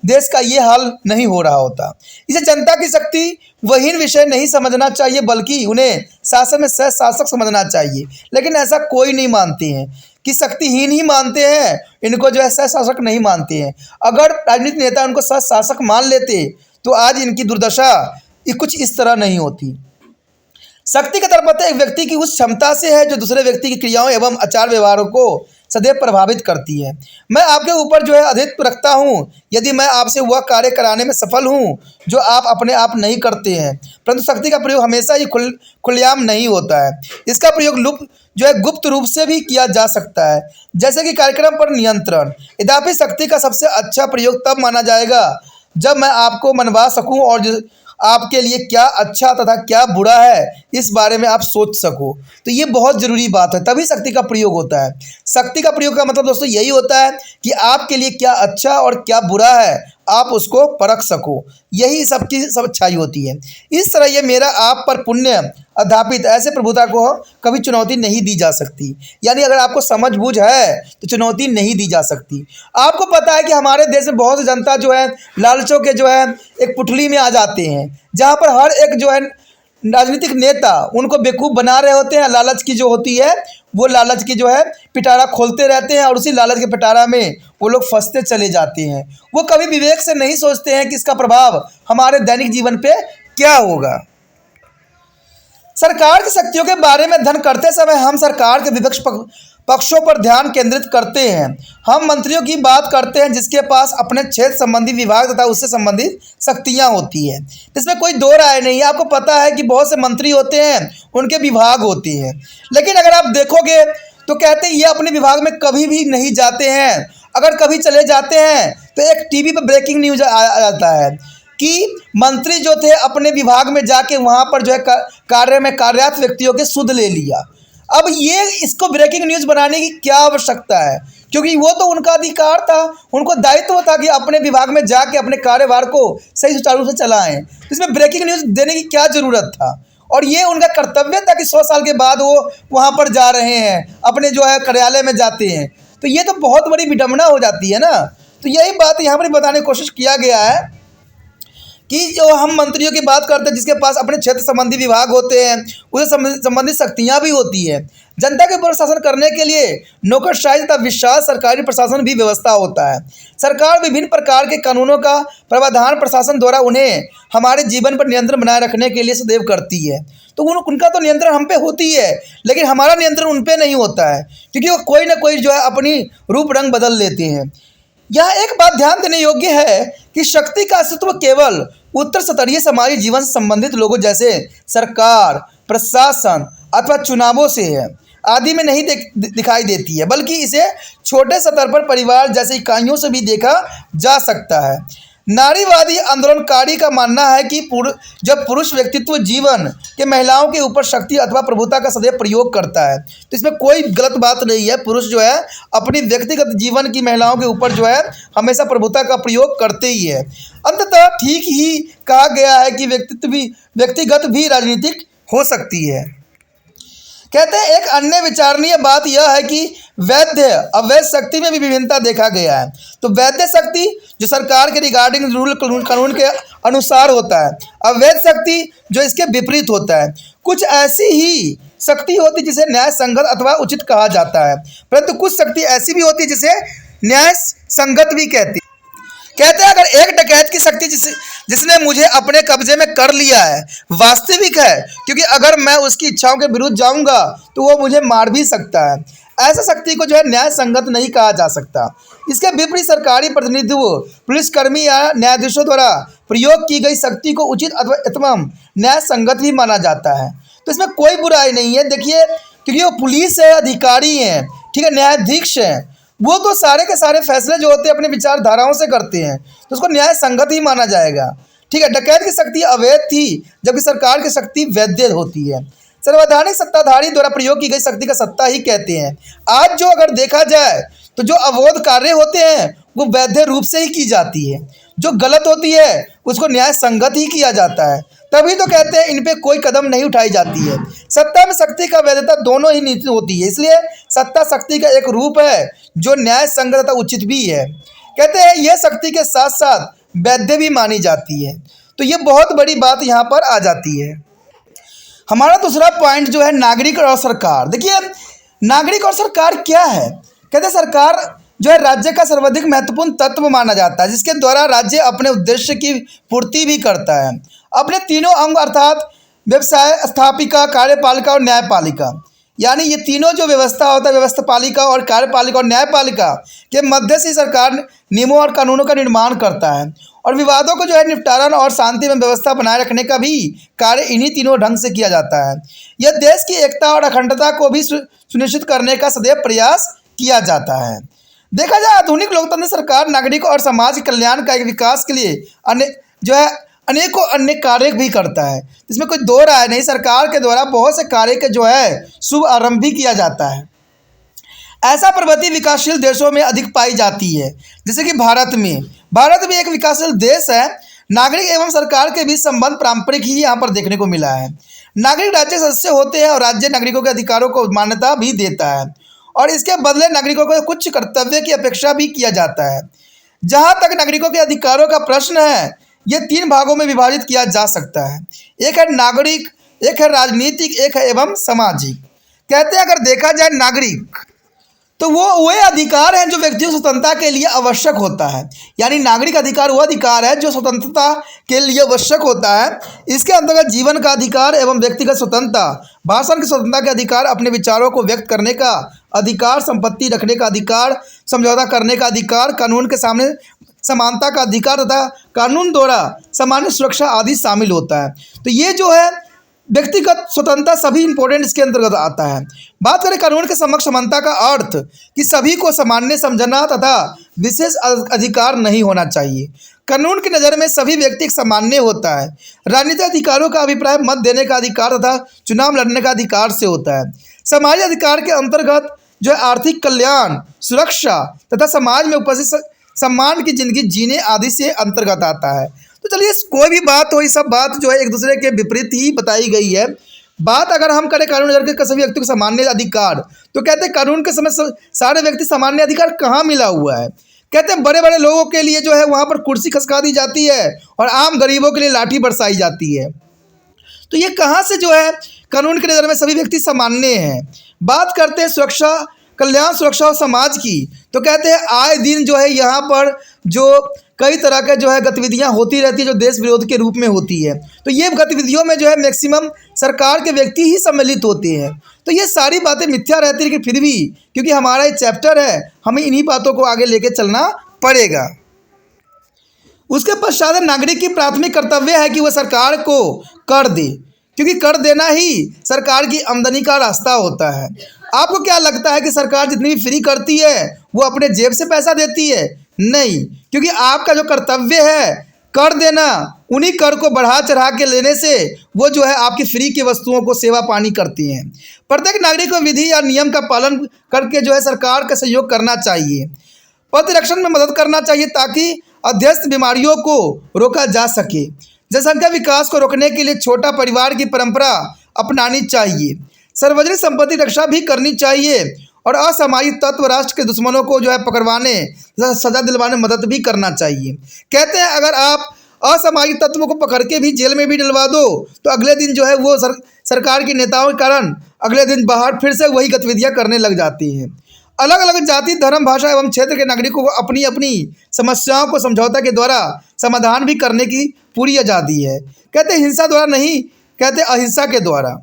देश का ये हाल नहीं हो रहा होता। इसे जनता की शक्ति वहीन विषय नहीं समझना चाहिए, बल्कि उन्हें शासन में सह शासक समझना चाहिए। लेकिन ऐसा कोई नहीं मानते हैं कि शक्तिहीन ही मानते हैं, इनको सह शासक नहीं मानते हैं। अगर राजनीतिक नेता उनको सह शासक मान लेते तो आज इनकी दुर्दशा कुछ इस तरह नहीं होती। शक्ति का तात्पर्य एक व्यक्ति की उस क्षमता से है जो दूसरे व्यक्ति की क्रियाओं एवं आचार व्यवहारों को सदैव प्रभावित करती है। मैं आपके ऊपर अधित्व रखता हूँ यदि मैं आपसे वह कार्य कराने में सफल हूँ जो आप अपने आप नहीं करते हैं। परंतु शक्ति का प्रयोग हमेशा ही खुलेआम नहीं होता है। इसका प्रयोग गुप्त रूप से भी किया जा सकता है, जैसे कि कार्यक्रम पर नियंत्रण। यद्यपि शक्ति का सबसे अच्छा प्रयोग तब माना जाएगा जब मैं आपको मनवा सकूँ और आपके लिए क्या अच्छा तथा क्या बुरा है इस बारे में आप सोच सको। तो ये बहुत ज़रूरी बात है, तभी शक्ति का प्रयोग होता है। शक्ति का प्रयोग का मतलब दोस्तों यही होता है कि आपके लिए क्या अच्छा और क्या बुरा है आप उसको परख सको, यही सबकी सब अच्छाई होती है। इस तरह ये मेरा आप पर पुण्य अध्यापित ऐसे प्रभुता को कभी चुनौती नहीं दी जा सकती। यानी अगर आपको समझ बूझ है तो चुनौती नहीं दी जा सकती। आपको पता है कि हमारे देश में बहुत सी जनता लालचों के एक पुटली में आ जाते हैं, जहाँ पर हर एक राजनीतिक नेता उनको बेवकूफ़ बना रहे होते हैं। लालच की होती है वो लालच की पिटारा खोलते रहते हैं और उसी लालच के पिटारा में वो लोग फंसते चले जाते हैं। वो कभी विवेक से नहीं सोचते हैं कि इसका प्रभाव हमारे दैनिक जीवन पे क्या होगा। सरकार की शक्तियों के बारे में अध्ययन करते समय हम सरकार के विपक्ष पक्षों पर ध्यान केंद्रित करते हैं। हम मंत्रियों की बात करते हैं जिसके पास अपने क्षेत्र संबंधी विभाग तथा उससे संबंधित शक्तियां होती हैं। इसमें कोई दो राय नहीं है। आपको पता है कि बहुत से मंत्री होते हैं, उनके विभाग होते हैं, लेकिन अगर आप देखोगे तो कहते हैं ये अपने विभाग में कभी भी नहीं जाते हैं। अगर कभी चले जाते हैं तो एक टीवी पर ब्रेकिंग न्यूज आ जाता है कि मंत्री जो थे अपने विभाग में जाके वहाँ पर कार्य में कार्यरत व्यक्तियों के सुध ले लिया। अब ये इसको ब्रेकिंग न्यूज़ बनाने की क्या आवश्यकता है, क्योंकि वो तो उनका अधिकार था, उनको दायित्व था कि अपने विभाग में जाके अपने कार्यभार को सही सुचारू से चलाएं। तो इसमें ब्रेकिंग न्यूज़ देने की क्या ज़रूरत था। और ये उनका कर्तव्य था कि 100 साल के बाद वो वहाँ पर जा रहे हैं, अपने कार्यालय में जाते हैं। तो ये तो बहुत बड़ी विडंबना हो जाती है ना। तो यही बात यहाँ पर बताने की कोशिश किया गया है कि जो हम मंत्रियों की बात करते हैं जिसके पास अपने क्षेत्र संबंधी विभाग होते हैं, उसे संबंधित शक्तियां भी होती है। जनता के ऊपर शासन करने के लिए नौकरशाही तथा विशाल सरकारी प्रशासन भी व्यवस्था होता है। सरकार विभिन्न प्रकार के कानूनों का प्रावधान प्रशासन द्वारा उन्हें हमारे जीवन पर नियंत्रण बनाए रखने के लिए सदैव करती है। तो उनका तो नियंत्रण हम पे होती है, लेकिन हमारा नियंत्रण उन पे नहीं होता है, क्योंकि वो कोई ना कोई अपनी रूप रंग बदल लेते हैं। यहाँ एक बात ध्यान देने योग्य है कि शक्ति का अस्तित्व केवल उत्तर स्तरीय समाजी जीवन से संबंधित लोगों जैसे सरकार, प्रशासन अथवा चुनावों से है आदि में नहीं दिखाई देती है, बल्कि इसे छोटे स्तर पर परिवार जैसे इकाइयों से भी देखा जा सकता है। नारीवादी आंदोलनकारी का मानना है कि जब पुरुष व्यक्तित्व जीवन के महिलाओं के ऊपर शक्ति अथवा प्रभुता का सदैव प्रयोग करता है, तो इसमें कोई गलत बात नहीं है। पुरुष अपनी व्यक्तिगत जीवन की महिलाओं के ऊपर हमेशा प्रभुता का प्रयोग करते ही है। अंततः ठीक ही कहा गया है कि व्यक्तिगत भी राजनीतिक हो सकती है। कहते हैं एक अन्य विचारणीय बात यह है कि वैध अवैध शक्ति में भी विभिन्नता देखा गया है। तो वैध शक्ति जो सरकार के रिगार्डिंग रूल कानून के अनुसार होता है, अवैध शक्ति जो इसके विपरीत होता है। कुछ ऐसी ही शक्ति होती जिसे न्याय संगत अथवा उचित कहा जाता है, परंतु कुछ शक्ति ऐसी भी होती जिसे न्याय संगत भी कहते हैं अगर एक डकैत की शक्ति जिसने मुझे अपने कब्जे में कर लिया है वास्तविक है, क्योंकि अगर मैं उसकी इच्छाओं के विरुद्ध जाऊंगा तो वो मुझे मार भी सकता है, ऐसा शक्ति को जो है न्याय संगत नहीं कहा जा सकता। इसके विपरीत सरकारी प्रतिनिधित्व, पुलिसकर्मी या न्यायाधीशों द्वारा प्रयोग की गई शक्ति को उचित अथवा एवं न्याय संगत भी माना जाता है। तो इसमें कोई बुराई नहीं है। देखिए, क्योंकि वो पुलिस है, अधिकारी हैं, ठीक है, न्यायाधीश हैं, वो तो सारे के सारे फैसले जो होते हैं अपने विचारधाराओं से करते हैं, तो उसको न्याय संगत ही माना जाएगा। ठीक है, डकैत की शक्ति अवैध थी जबकि सरकार की शक्ति वैध होती है। संवैधानिक सत्ताधारी द्वारा प्रयोग की गई शक्ति का सत्ता ही कहते हैं। आज जो अगर देखा जाए तो जो अवैध कार्य होते हैं वो वैध रूप से ही की जाती है, जो गलत होती है उसको न्याय संगत ही किया जाता है। तभी तो कहते हैं इन पे कोई कदम नहीं उठाई जाती है। सत्ता में शक्ति का वैधता दोनों ही नीति होती है, इसलिए सत्ता शक्ति का एक रूप है जो न्याय संगत तथा उचित भी है। कहते हैं यह शक्ति के साथ साथ वैध भी मानी जाती है। तो ये बहुत बड़ी बात यहाँ पर आ जाती है। हमारा दूसरा पॉइंट जो है नागरिक और सरकार। देखिए, नागरिक और सरकार क्या है। कहते हैं सरकार जो है राज्य का सर्वाधिक महत्वपूर्ण तत्व माना जाता है, जिसके द्वारा राज्य अपने उद्देश्य की पूर्ति भी करता है। अपने तीनों अंग अर्थात व्यवसाय, स्थापिका, कार्यपालिका और न्यायपालिका, यानी ये तीनों जो व्यवस्था होता है, व्यवस्थापालिका और कार्यपालिका और न्यायपालिका के मध्य से सरकार नियमों और कानूनों का निर्माण करता है और विवादों को जो है निपटारा और शांति में व्यवस्था बनाए रखने का भी कार्य इन्हीं तीनों ढंग से किया जाता है। यह देश की एकता और अखंडता को भी सुनिश्चित करने का सदैव प्रयास किया जाता है। देखा जाए आधुनिक लोकतंत्र सरकार नागरिक और समाज के कल्याण का विकास के लिए अनेकों अन्य कार्य भी करता है, इसमें कोई दो राय नहीं। सरकार के द्वारा बहुत से कार्य के जो है शुभ आरंभ भी किया जाता है। ऐसा प्रगति विकासशील देशों में अधिक पाई जाती है, जैसे कि भारत भी एक विकासशील देश है। नागरिक एवं सरकार के बीच संबंध पारंपरिक ही यहाँ पर देखने को मिला है। नागरिक राज्य सदस्य होते हैं और राज्य नागरिकों के अधिकारों को मान्यता भी देता है और इसके बदले नागरिकों को कुछ कर्तव्य की अपेक्षा भी किया जाता है। जहाँ तक नागरिकों के अधिकारों का प्रश्न है, ये तीन भागों में विभाजित किया जा सकता है। एक है नागरिक, एक है राजनीतिक, एक है एवं सामाजिक। कहते हैं अगर देखा जाए नागरिक तो वो अधिकार हैं जो व्यक्ति की स्वतंत्रता के लिए आवश्यक होता है, यानी नागरिक अधिकार वो अधिकार है जो स्वतंत्रता के लिए आवश्यक होता है। इसके अंतर्गत जीवन का अधिकार एवं व्यक्तिगत स्वतंत्रता, भाषण की स्वतंत्रता के अधिकार, अपने विचारों को व्यक्त करने का अधिकार, संपत्ति रखने का अधिकार, समझौता करने का अधिकार, कानून के सामने समानता का अधिकार तथा कानून द्वारा सामान्य सुरक्षा आदि शामिल होता है। तो ये जो है व्यक्तिगत स्वतंत्रता सभी इंपॉर्टेंट इसके अंतर्गत आता है। बात करें कानून के समक्ष समानता का अर्थ कि सभी को सामान्य समझना तथा विशेष अधिकार नहीं होना चाहिए। कानून की नज़र में सभी व्यक्ति सामान्य होता है। राजनीतिक अधिकारों का अभिप्राय मत देने का अधिकार तथा चुनाव लड़ने का अधिकार से होता है। सामाजिक अधिकार के अंतर्गत जो है आर्थिक कल्याण, सुरक्षा तथा समाज में उपस्थित सम्मान की जिंदगी जीने आदि से अंतर्गत आता है। तो चलिए, कोई भी बात हो, ये सब बात जो है एक दूसरे के विपरीत ही बताई गई है। बात अगर हम करें कानून नजर के सभी व्यक्ति को सामान्य अधिकार, तो कहते हैं कानून के समय सारे व्यक्ति सामान्य अधिकार कहाँ मिला हुआ है। कहते हैं बड़े बड़े लोगों के लिए जो है वहाँ पर कुर्सी खसका दी जाती है और आम गरीबों के लिए लाठी बरसाई जाती है। तो ये कहाँ से जो है कानून की नज़र में सभी व्यक्ति सामान्य हैं। बात करते हैं सुरक्षा, कल्याण, सुरक्षा और समाज की, तो कहते हैं आए दिन जो है यहाँ पर जो कई तरह के जो है गतिविधियाँ होती रहती है जो देश विरोध के रूप में होती है। तो ये गतिविधियों में जो है मैक्सिमम सरकार के व्यक्ति ही सम्मिलित होते हैं। तो ये सारी बातें मिथ्या रहती है, लेकिन फिर भी क्योंकि हमारा ये चैप्टर है, हमें इन्हीं बातों को आगे लेके चलना पड़ेगा। उसके पश्चात नागरिक की प्राथमिक कर्तव्य है कि वह सरकार को कर दे, क्योंकि कर देना ही सरकार की आमदनी का रास्ता होता है। आपको क्या लगता है कि सरकार जितनी भी फ्री करती है वो अपने जेब से पैसा देती है? नहीं, क्योंकि आपका जो कर्तव्य है कर देना, उन्हीं कर को बढ़ा चढ़ा के लेने से वो जो है आपकी फ्री की वस्तुओं को सेवा पानी करती हैं। प्रत्येक नागरिक को विधि या नियम का पालन करके जो है सरकार का सहयोग करना चाहिए, प्रतिरक्षण में मदद करना चाहिए ताकि अध्यस्त बीमारियों को रोका जा सके। जनसंख्या विकास को रोकने के लिए छोटा परिवार की परंपरा अपनानी चाहिए। सार्वजनिक संपत्ति रक्षा भी करनी चाहिए और असामाजिक तत्व राष्ट्र के दुश्मनों को जो है पकड़वाने, सजा दिलवाने में मदद भी करना चाहिए। कहते हैं अगर आप असामाजिक तत्वों को पकड़ के भी जेल में भी डलवा दो तो अगले दिन जो है वो सरकार के नेताओं के कारण अगले दिन बाहर फिर से वही गतिविधियां करने लग जाती हैं। अलग अलग जाति, धर्म, भाषा एवं क्षेत्र के नागरिकों को अपनी अपनी समस्याओं को समझौता के द्वारा समाधान भी करने की पूरी आज़ादी है। कहते हिंसा द्वारा नहीं, कहते अहिंसा के द्वारा।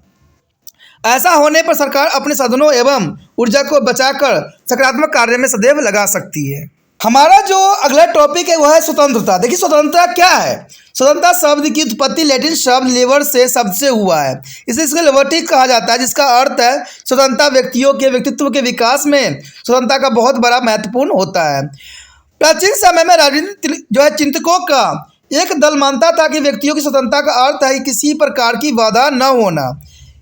ऐसा होने पर सरकार अपने साधनों एवं ऊर्जा को बचाकर सकारात्मक कार्य में सदैव लगा सकती है। हमारा जो अगला टॉपिक है वह है स्वतंत्रता। देखिए स्वतंत्रता क्या है। स्वतंत्रता शब्द की उत्पत्ति लैटिन शब्द लेवर शब्द से हुआ है। इसे इसको लिबर्टी कहा जाता है, जिसका अर्थ है स्वतंत्रता। व्यक्तियों के व्यक्तित्व के विकास में स्वतंत्रता का बहुत बड़ा महत्वपूर्ण होता है। प्राचीन समय में राजनीतिक जो है चिंतकों का एक दल मानता था कि व्यक्तियों की स्वतंत्रता का अर्थ है किसी प्रकार की बाधा न होना।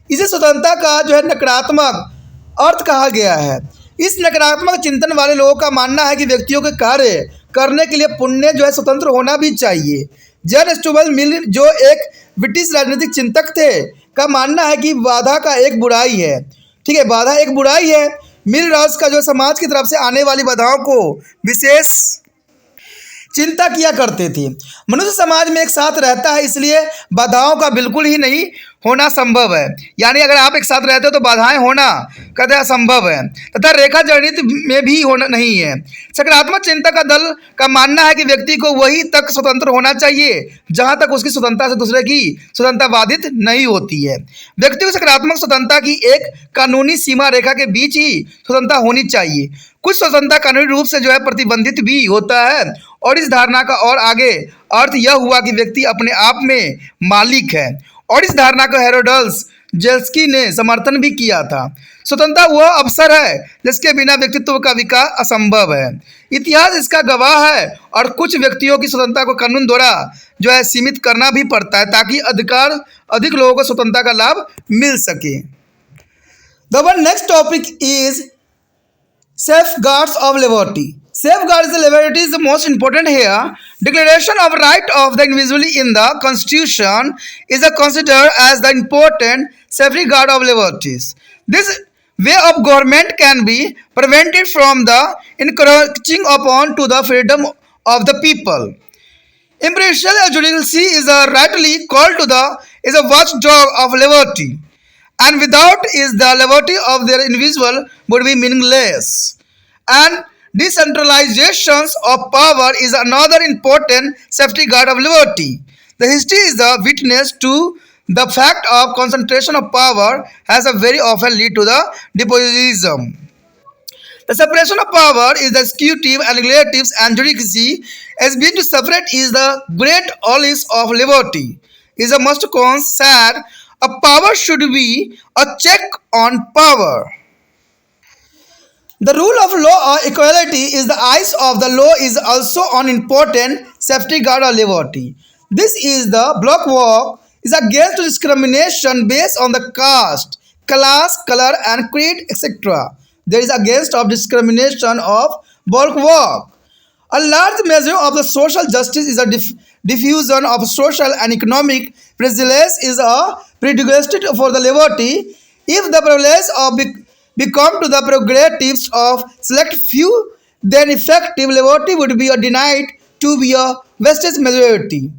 इसे स्वतंत्रता का जो है नकारात्मक अर्थ कहा गया है। इस नकारात्मक चिंतन वाले लोगों का मानना है कि व्यक्तियों के कार्य करने के लिए पुण्य जो है स्वतंत्र होना भी चाहिए। जॉन स्टुअर्ट मिल जो एक ब्रिटिश राजनीतिक चिंतक थे का मानना है कि बाधा का एक बुराई है। ठीक है, बाधा एक बुराई है। मिल रॉस का जो समाज की तरफ से आने वाली बाधाओं को विशेष चिंता किया करते थे। मनुष्य समाज में एक साथ रहता है, इसलिए बाधाओं का बिल्कुल ही नहीं होना संभव है। यानी अगर आप एक साथ रहते हो तो बाधाएं होना कतई असंभव है तथा रेखा जड़ित में भी होना नहीं है। सकारात्मक चिंता का दल का मानना है कि व्यक्ति को वही तक स्वतंत्र होना चाहिए जहां तक उसकी स्वतंत्रता से दूसरे की स्वतंत्रता बाधित नहीं होती है। व्यक्ति को सकारात्मक स्वतंत्रता की एक कानूनी सीमा रेखा के बीच ही स्वतंत्रता होनी चाहिए। कुछ स्वतंत्रता कानूनी रूप से जो है प्रतिबंधित भी होता है और इस धारणा का और आगे अर्थ यह हुआ कि व्यक्ति अपने आप में मालिक है और इस धारणा को हेरोडस जेल्स्की ने समर्थन भी किया था। स्वतंत्रता वह अवसर है जिसके बिना व्यक्तित्व का विकास असंभव है। इतिहास इसका गवाह है और कुछ व्यक्तियों की स्वतंत्रता को कानून द्वारा जो है सीमित करना भी पड़ता है ताकि अधिक लोगों को स्वतंत्रता का लाभ मिल सके। The next topic is safeguards of liberty. Safeguards the liberty is the most important here. Declaration of right of the individual in the Constitution is considered as the important safeguard of liberties. This way of government can be prevented from the encroaching upon to the freedom of the people. Impartial judiciary is rightly called to the is a watchdog of liberty. And without is the liberty of their individual would be meaningless. And decentralization of power is another important safety guard of liberty. The history is the witness to the fact of concentration of power has a very often lead to the despotism. The separation of power is the executive and legislative and judiciary as being to separate is the great olive of liberty. Is a must concern. A power should be a check on power. The rule of law or equality is the eyes of the law is also an important safety guard of liberty. This is the blockwork is against discrimination based on the caste, class, color and creed, etc. There is against of discrimination of bulwark. A large measure of the social justice is a diffusion of social and economic privilege is a prerequisite for the liberty. If the privilege of become to the prerogatives of select few, then effective liberty would be denied to be a vested majority.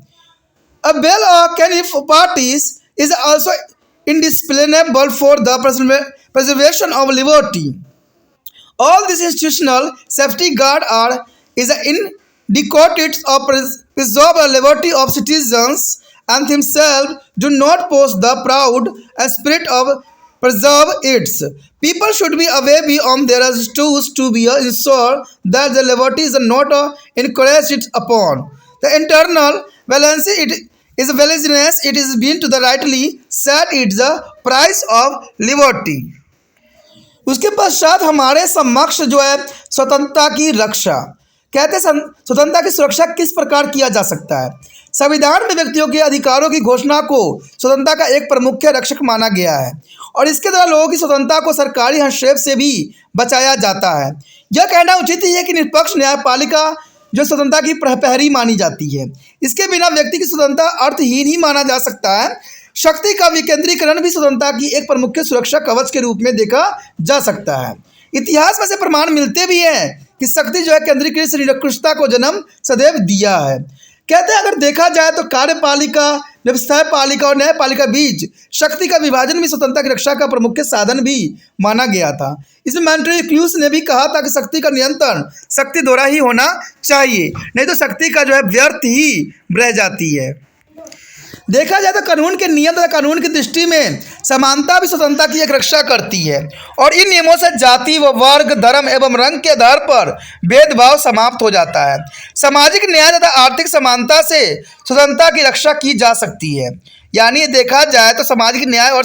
A bill or candidate parties is also indispensable for the preservation of liberty. All these institutional safety guard are is indicated of preserve the liberty of citizens and themselves do not post the proud and spirit of preserve its. People should be aware beyond their tools to be ensure that the liberty is not encouraged upon. The internal balance it is willingness it is been to the rightly set it's the price of liberty. उसके पश्चात हमारे समक्ष जो है स्वतंत्रता की रक्षा। कहते हैं स्वतंत्रता की सुरक्षा किस प्रकार किया जा सकता है। संविधान में व्यक्तियों के अधिकारों की घोषणा को स्वतंत्रता का एक प्रमुख रक्षक माना गया है और इसके द्वारा लोगों की स्वतंत्रता को सरकारी हस्तक्षेप से भी बचाया जाता है। यह कहना उचित ही है कि निष्पक्ष न्यायपालिका जो स्वतंत्रता की प्रहरी मानी जाती है। इसके बिना व्यक्ति की स्वतंत्रता अर्थहीन ही माना जा सकता है। शक्ति का विकेंद्रीकरण भी स्वतंत्रता की एक प्रमुख सुरक्षा कवच के रूप में देखा जा सकता है। इतिहास में से प्रमाण मिलते भी हैं कि शक्ति जो है केंद्रीकृत निरंकुशता को जन्म सदैव दिया है। कहते हैं अगर देखा जाए तो कार्यपालिका, व्यवस्थापालिका और न्यायपालिका बीच शक्ति का विभाजन भी स्वतंत्रता की रक्षा का प्रमुख साधन भी माना गया था। इसमें मॉन्टेस्क्यू ने भी कहा था कि शक्ति का नियंत्रण शक्ति द्वारा ही होना चाहिए, नहीं तो शक्ति का जो है व्यर्थ ही रह जाती है। देखा जाए तो कानून के नियम तथा कानून की दृष्टि में समानता भी स्वतंत्रता की एक रक्षा करती है और इन नियमों से जाति व वर्ग, धर्म एवं रंग के आधार पर भेदभाव समाप्त हो जाता है। सामाजिक न्याय तथा आर्थिक समानता से स्वतंत्रता की रक्षा की जा सकती है। यानी देखा जाए तो सामाजिक न्याय और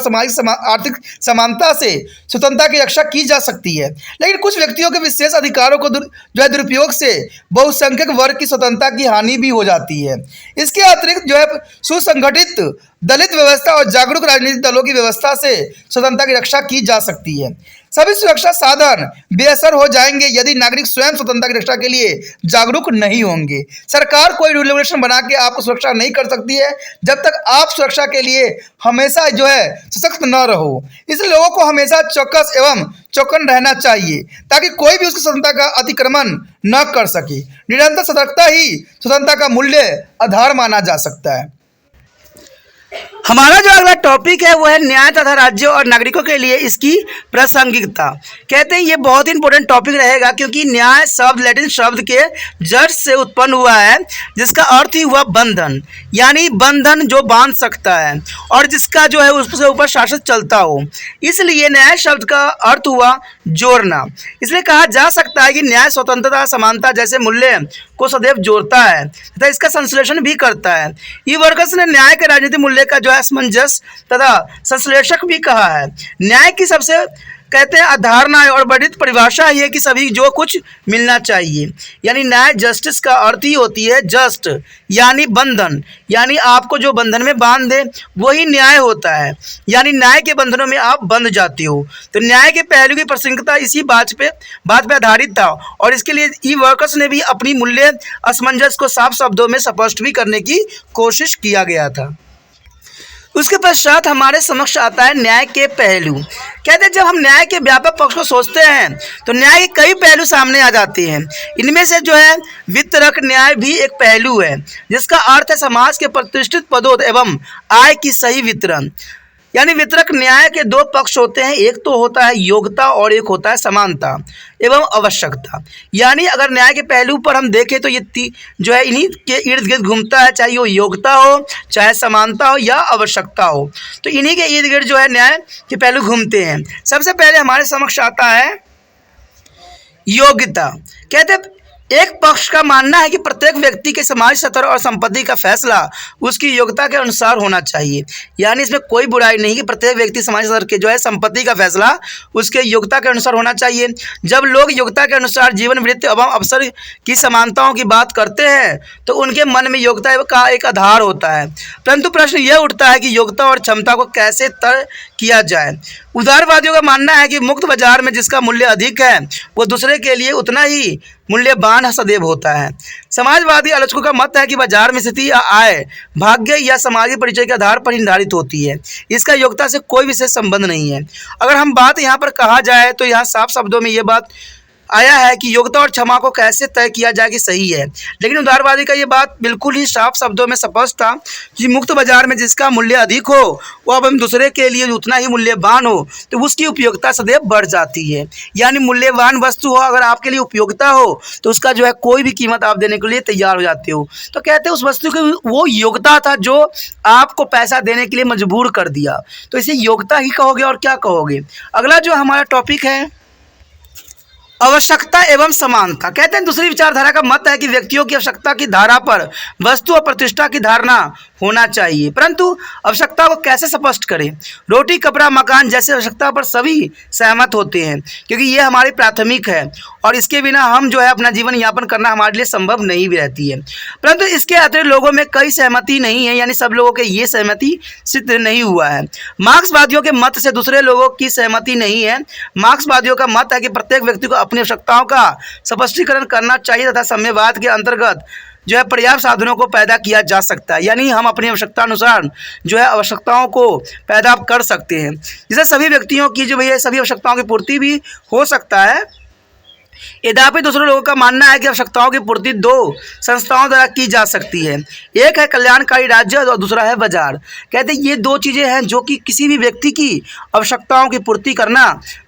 आर्थिक समानता से स्वतंत्रता की रक्षा की जा सकती है, लेकिन कुछ व्यक्तियों के विशेष अधिकारों को जो है दुरुपयोग से बहुसंख्यक वर्ग की स्वतंत्रता की हानि भी हो जाती है। इसके अतिरिक्त जो है सुसंगठित दलित व्यवस्था और जागरूक राजनीतिक दलों की व्यवस्था से स्वतंत्रता की रक्षा की जा सकती है। सभी सुरक्षा साधन बेअसर हो जाएंगे यदि नागरिक स्वयं स्वतंत्रता की रक्षा के लिए जागरूक नहीं होंगे। सरकार कोई रेगुलेशन बना के आपको सुरक्षा नहीं कर सकती है जब तक आप सुरक्षा के लिए हमेशा जो है सशक्त न रहो। इसलिए लोगों को हमेशा चौकस एवं चौकन रहना चाहिए ताकि कोई भी उसकी स्वतंत्रता का अतिक्रमण न कर सके। निरंतर सतर्कता ही स्वतंत्रता का मूल्य आधार माना जा सकता है। हमारा जो अगला टॉपिक है वो है न्याय तथा राज्यों और नागरिकों के लिए इसकी प्रासंगिकता। कहते हैं ये बहुत ही इंपॉर्टेंट टॉपिक रहेगा क्योंकि न्याय शब्द लैटिन शब्द के जड़ से उत्पन्न हुआ है जिसका अर्थ ही हुआ बंधन, यानी बंधन जो बांध सकता है और जिसका जो है उससे ऊपर शासन चलता हो। इसलिए न्याय शब्द का अर्थ हुआ जोड़ना। इसलिए कहा जा सकता है कि न्याय स्वतंत्रता, समानता जैसे मूल्य को सदैव जोड़ता है तथा इसका संश्लेषण भी करता है। ईवर्कस ने न्याय के राजनीतिक मूल्य का जो है असमंजस तथा संश्लेषक भी कहा है। न्याय की सबसे कहते हैं अवधारणा और वर्णित परिभाषा ही है कि सभी जो कुछ मिलना चाहिए, यानी न्याय जस्टिस का अर्थ ही होती है जस्ट यानी बंधन, यानी आपको जो बंधन में बांध दे वही न्याय होता है, यानी न्याय के बंधनों में आप बंध जाते हो। तो न्याय के पहलू की प्रासंगिकता इसी बात पे आधारित था और इसके लिए ईवर्कस ने भी अपनी मूल्य असमंजस को साफ शब्दों में स्पष्ट भी करने की कोशिश किया गया था। उसके पश्चात हमारे समक्ष आता है न्याय के पहलू। कहते हैं जब हम न्याय के व्यापक पक्ष को सोचते हैं तो न्याय के कई पहलू सामने आ जाते हैं। इनमें से जो है वितरक न्याय भी एक पहलू है जिसका अर्थ है समाज के प्रतिष्ठित पदों एवं आय की सही वितरण। यानी वितरक न्याय के दो पक्ष होते हैं, एक तो होता है योग्यता और एक होता है समानता एवं आवश्यकता। यानी अगर न्याय के पहलू पर हम देखें तो ये जो है इन्हीं के इर्द गिर्द घूमता है, चाहे वो योग्यता हो, चाहे समानता हो या आवश्यकता हो, तो इन्हीं के इर्द गिर्द जो है न्याय के पहलू घूमते हैं। सबसे पहले हमारे समक्ष आता है योग्यता। कहते हैं एक पक्ष का मानना है कि प्रत्येक व्यक्ति के समाज स्तर और संपत्ति का फैसला उसकी योग्यता के अनुसार होना चाहिए। यानी इसमें कोई बुराई नहीं कि प्रत्येक व्यक्ति समाज स्तर के जो है संपत्ति का फैसला उसके योग्यता के अनुसार होना चाहिए। जब लोग योग्यता के अनुसार जीवन वृत्ति एवं अवसर की समानताओं की बात करते हैं तो उनके मन में योग्यता का एक आधार होता है, परंतु प्रश्न यह उठता है कि योग्यता और क्षमता को कैसे तय किया जाए। उदारवादियों का मानना है कि मुक्त बाजार में जिसका मूल्य अधिक है वो दूसरे के लिए उतना ही मूल्यवान सदैव होता है। समाजवादी आलोचकों का मत है कि बाजार में स्थिति या आय, भाग्य या सामाजिक परिचय के आधार पर ही निर्धारित होती है, इसका योग्यता से कोई विशेष संबंध नहीं है। अगर हम बात यहाँ पर कहा जाए तो यहाँ साफ शब्दों में ये बात आया है कि योग्यता और क्षमा को कैसे तय किया जाए कि सही है, लेकिन उदारवादी का ये बात बिल्कुल ही साफ शब्दों में स्पष्ट था कि मुक्त बाजार में जिसका मूल्य अधिक हो वो अब हम दूसरे के लिए उतना ही मूल्यवान हो तो उसकी उपयोगिता सदैव बढ़ जाती है। यानी मूल्यवान वस्तु हो, अगर आपके लिए उपयोगिता हो तो उसका जो है कोई भी कीमत आप देने के लिए तैयार हो जाते हो। तो कहते हैं उस वस्तु की वो योग्यता था जो आपको पैसा देने के लिए मजबूर कर दिया, तो इसे योग्यता ही कहोगे और क्या कहोगे। अगला जो हमारा टॉपिक है आवश्यकता एवं समानता। कहते हैं दूसरी विचारधारा का मत है कि व्यक्तियों की आवश्यकता की धारा पर वस्तु और प्रतिष्ठा की धारणा होना चाहिए, परंतु आवश्यकता को कैसे स्पष्ट करें। रोटी, कपड़ा, मकान जैसे आवश्यकता पर सभी सहमत होते हैं क्योंकि ये हमारी प्राथमिक है और इसके बिना हम जो है अपना जीवन यापन करना हमारे लिए संभव नहीं भी रहती है। परंतु इसके अतिरिक्त लोगों में कई सहमति नहीं है, यानी सब लोगों के ये सहमति सिद्ध नहीं हुआ है। मार्क्सवादियों के मत से दूसरे लोगों की सहमति नहीं है। मार्क्सवादियों का मत है कि प्रत्येक व्यक्ति को अपनी आवश्यकताओं का स्पष्टीकरण करना चाहिए तथा साम्यवाद के अंतर्गत जो है पर्याप्त साधनों को पैदा किया जा सकता है, यानी हम अपनी आवश्यकता अनुसार जो है आवश्यकताओं को पैदा कर सकते हैं। जिससे सभी व्यक्तियों की जो है सभी आवश्यकताओं की पूर्ति भी हो सकता है। यद्यपि दूसरे लोगों का मानना है कि आवश्यकताओं की पूर्ति दो संस्थाओं द्वारा की जा सकती है, एक है कल्याणकारी राज्य और दूसरा है बाजार। कहते हैं ये दो चीज़ें हैं जो कि किसी भी व्यक्ति की आवश्यकताओं की पूर्ति करना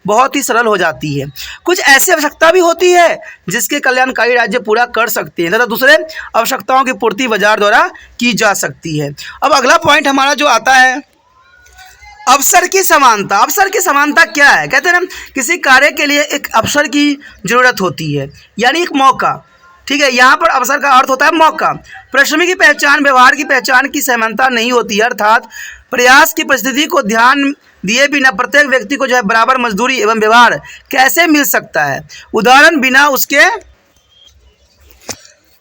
बहुत ही सरल हो जाती है। कुछ ऐसी आवश्यकता भी होती है जिसके कल्याणकारी राज्य पूरा कर सकते हैं तथा दूसरे आवश्यकताओं की पूर्ति बाजार द्वारा की जा सकती है। अब अगला पॉइंट हमारा जो आता है अवसर की समानता। अवसर की समानता क्या है? कहते हैं ना किसी कार्य के लिए एक अवसर की ज़रूरत होती है, यानी एक मौका। ठीक है, यहाँ पर अवसर का अर्थ होता है मौका। परिश्रमी की पहचान व्यवहार की पहचान की समानता नहीं होती है, अर्थात प्रयास की परिस्थिति को ध्यान दिए बिना प्रत्येक व्यक्ति को जो है बराबर मजदूरी एवं व्यवहार कैसे मिल सकता है। उदाहरण बिना उसके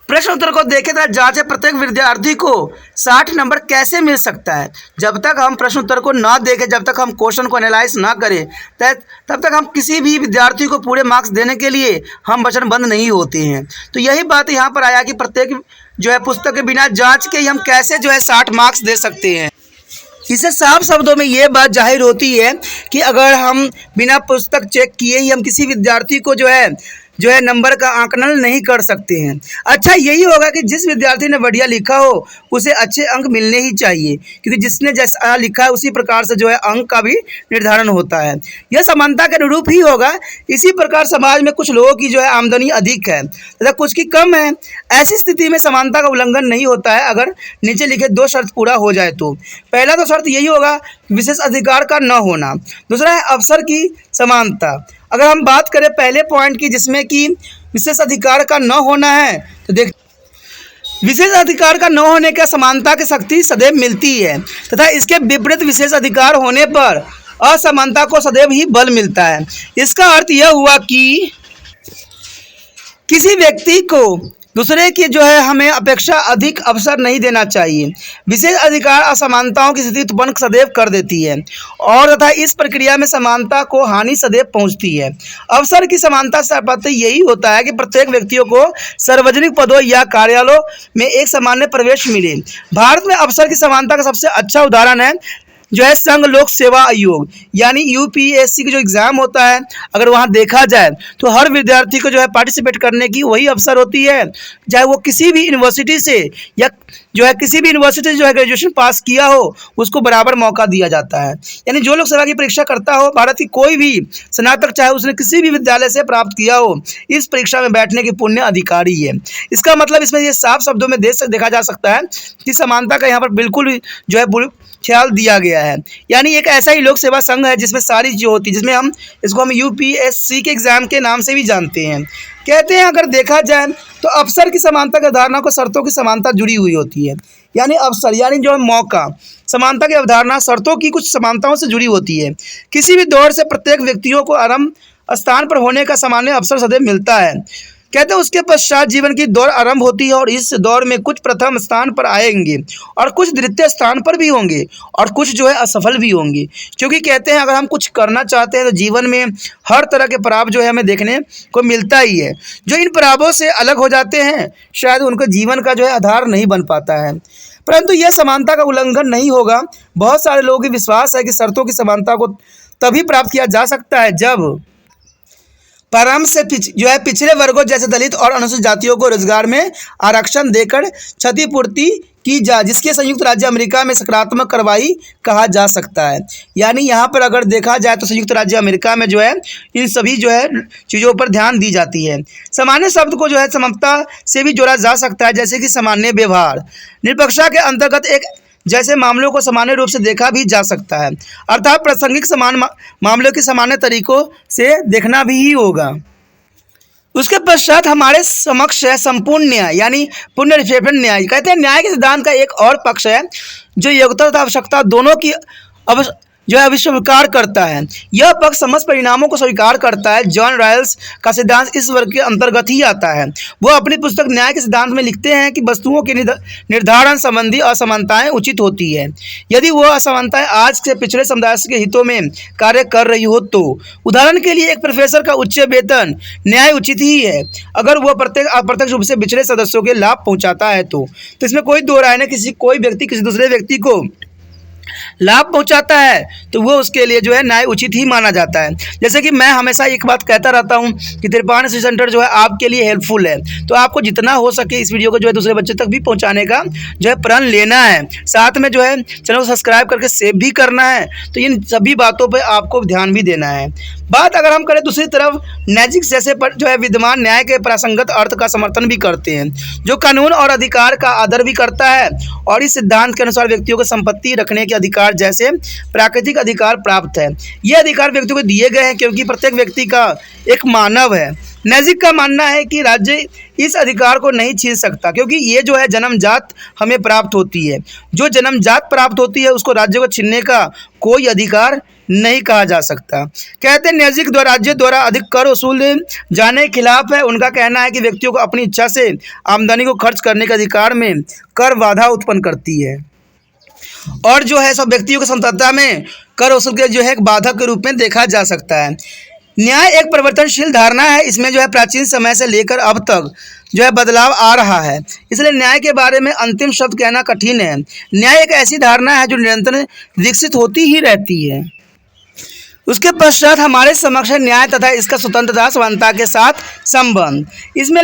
प्रश्न उत्तर को देखे तथा जांचे प्रत्येक विद्यार्थी को 60 नंबर कैसे मिल सकता है। जब तक हम प्रश्न उत्तर को ना देखें, जब तक हम क्वेश्चन को एनालाइज ना करें, तब तक हम किसी भी विद्यार्थी को पूरे मार्क्स देने के लिए हम वचनबद्ध नहीं होते हैं। तो यही बात यहाँ पर आया कि प्रत्येक जो है पुस्तक के बिना जांच के ही हम कैसे जो है 60 मार्क्स दे सकते हैं। इससे साफ शब्दों में ये बात जाहिर होती है कि अगर हम बिना पुस्तक चेक किए ही हम किसी विद्यार्थी को जो है नंबर का आंकलन नहीं कर सकते हैं। अच्छा यही होगा कि जिस विद्यार्थी ने बढ़िया लिखा हो उसे अच्छे अंक मिलने ही चाहिए, क्योंकि जिसने जैसा लिखा है उसी प्रकार से जो है अंक का भी निर्धारण होता है। यह समानता के अनुरूप ही होगा। इसी प्रकार समाज में कुछ लोगों की जो है आमदनी अधिक है तथा कुछ की कम है। ऐसी स्थिति में समानता का उल्लंघन नहीं होता है अगर नीचे लिखे दो शर्त पूरा हो जाए तो। पहला तो शर्त यही होगा विशेष अधिकार का न होना, दूसरा है अवसर की समानता। अगर हम बात करें पहले पॉइंट की जिसमें कि विशेष अधिकार का न होना है, तो देख विशेष अधिकार का न होने का समानता की शक्ति सदैव मिलती है तथा इसके विपरीत विशेष अधिकार होने पर असमानता को सदैव ही बल मिलता है। इसका अर्थ यह हुआ कि किसी व्यक्ति को दूसरे की जो है हमें अपेक्षा अधिक अवसर नहीं देना चाहिए। विशेष अधिकार असमानताओं की स्थिति उत्पन्न सदैव कर देती है और तथा इस प्रक्रिया में समानता को हानि सदैव पहुंचती है। अवसर की समानता से तात्पर्य यही होता है कि प्रत्येक व्यक्तियों को सार्वजनिक पदों या कार्यालयों में एक सामान्य प्रवेश मिले। भारत में अवसर की समानता का सबसे अच्छा उदाहरण है जो है संघ लोक सेवा आयोग, यानी यूपीएससी का जो एग्ज़ाम होता है, अगर वहाँ देखा जाए तो हर विद्यार्थी को जो है पार्टिसिपेट करने की वही अवसर होती है, चाहे वो किसी भी यूनिवर्सिटी से या जो है किसी भी यूनिवर्सिटी से जो है ग्रेजुएशन पास किया हो, उसको बराबर मौका दिया जाता है। यानी जो लोग सेवा की परीक्षा करता हो, भारत की कोई भी स्नातक चाहे उसने किसी भी विद्यालय से प्राप्त किया हो, इस परीक्षा में बैठने के पुण्य अधिकारी है। इसका मतलब इसमें ये साफ शब्दों में देखा जा सकता है कि समानता का यहाँ पर बिल्कुल जो है ख्याल दिया गया है। यानी एक ऐसा ही लोक सेवा संघ है जिसमें सारी चीज़ें होती है, जिसमें इसको हम यूपीएससी के एग्ज़ाम के नाम से भी जानते हैं। कहते हैं अगर देखा जाए तो अवसर की समानता की अवधारणा को शर्तों की समानता जुड़ी हुई होती है। यानी अवसर यानी जो है मौका, समानता की अवधारणा शर्तों की कुछ समानताओं से जुड़ी होती है। किसी भी दौर से प्रत्येक व्यक्तियों को आरंभ स्थान पर होने का सामान्य अवसर सदैव मिलता है। कहते हैं उसके पश्चात जीवन की दौड़ आरंभ होती है और इस दौर में कुछ प्रथम स्थान पर आएंगे और कुछ द्वितीय स्थान पर भी होंगे और कुछ जो है असफल भी होंगे। क्योंकि कहते हैं अगर हम कुछ करना चाहते हैं तो जीवन में हर तरह के पड़ाव जो है हमें देखने को मिलता ही है। जो इन पड़ावों से अलग हो जाते हैं शायद उनके जीवन का जो है आधार नहीं बन पाता है, परंतु यह समानता का उल्लंघन नहीं होगा। बहुत सारे लोगों की विश्वास है कि शर्तों की समानता को तभी प्राप्त किया जा सकता है जब प्रारंभ से जो है पिछड़े वर्गों जैसे दलित और अनुसूचित जातियों को रोजगार में आरक्षण देकर क्षतिपूर्ति की जाए, जिसके संयुक्त राज्य अमेरिका में सकारात्मक कार्रवाई कहा जा सकता है। यानी यहाँ पर अगर देखा जाए तो संयुक्त राज्य अमेरिका में जो है इन सभी जो है चीज़ों पर ध्यान दी जाती है। सामान्य शब्द को जो है समता से भी जोड़ा जा सकता है, जैसे कि सामान्य व्यवहार। निरपेक्षता के अंतर्गत एक जैसे मामलों को सामान्य रूप से देखा भी जा सकता है, अर्थात प्रासंगिक समान मामलों के सामान्य तरीकों से देखना भी ही होगा। उसके पश्चात हमारे समक्ष है संपूर्ण न्याय यानी पुनर्विवेचन न्याय। कहते हैं न्याय के सिद्धांत का एक और पक्ष है जो योग्यता तथा आवश्यकता दोनों की जो है स्वीकार करता है। यह पक्ष समस्त परिणामों को स्वीकार करता है। जॉन रॉयल्स का सिद्धांत इस वर्ग के अंतर्गत ही आता है। वो अपनी पुस्तक न्याय के सिद्धांत में लिखते हैं कि वस्तुओं के निर्धारण संबंधी असमानताएं उचित होती है यदि वह असमानताएं आज के पिछड़े समुदाय के हितों में कार्य कर रही हो तो। उदाहरण के लिए एक प्रोफेसर का उच्च वेतन न्याय उचित ही है अगर वह अप्रत्यक्ष रूप से पिछड़े सदस्यों के लाभ पहुंचाता है तो इसमें कोई दो राय नहीं। कोई व्यक्ति किसी दूसरे व्यक्ति को लाभ पहुंचाता है तो वो उसके लिए जो है न्याय उचित ही माना जाता है। जैसे कि मैं हमेशा एक बात कहता रहता हूं कि तिरपान स्टडी सेंटर जो है आपके लिए हेल्पफुल है, तो आपको जितना हो सके इस वीडियो को जो है दूसरे बच्चे तक भी पहुंचाने का जो है प्रण लेना है। साथ में जो है चैनल को सब्सक्राइब करके सेव भी करना है। तो इन सभी बातों पर आपको ध्यान भी देना है। बात अगर हम करें दूसरी तरफ, नैजिक्स जैसे पर जो है विद्यमान न्याय के प्रासंगत अर्थ का समर्थन भी करते हैं, जो कानून और अधिकार का आदर भी करता है और इस सिद्धांत के अनुसार व्यक्तियों को संपत्ति रखने के अधिकार जैसे प्राकृतिक अधिकार प्राप्त है। ये अधिकार व्यक्तियों को दिए गए हैं क्योंकि प्रत्येक व्यक्ति का एक मानव है। नैजिक का मानना है कि राज्य इस अधिकार को नहीं छीन सकता क्योंकि ये जो है जन्मजात हमें प्राप्त होती है। जो जन्मजात प्राप्त होती है उसको राज्य को छीनने का कोई अधिकार नहीं कहा जा सकता। कहते हैं नैजिक राज्य द्वारा अधिक कर वसूले जाने के खिलाफ है। उनका कहना है कि व्यक्तियों को अपनी इच्छा से आमदनी को खर्च करने के अधिकार में कर बाधा उत्पन्न करती है और जो है सब व्यक्तियों की स्वतंत्रता में कर वसूल के जो है एक बाधक के रूप में देखा जा सकता है। न्याय एक परिवर्तनशील धारणा है। इसमें जो है प्राचीन समय से लेकर अब तक जो है बदलाव आ रहा है, इसलिए न्याय के बारे में अंतिम शब्द कहना कठिन है। न्याय एक ऐसी धारणा है जो निरंतर विकसित होती ही रहती है। उसके पश्चात हमारे समक्ष है न्याय तथा इसका स्वतंत्रता समानता के साथ संबंध। इसमें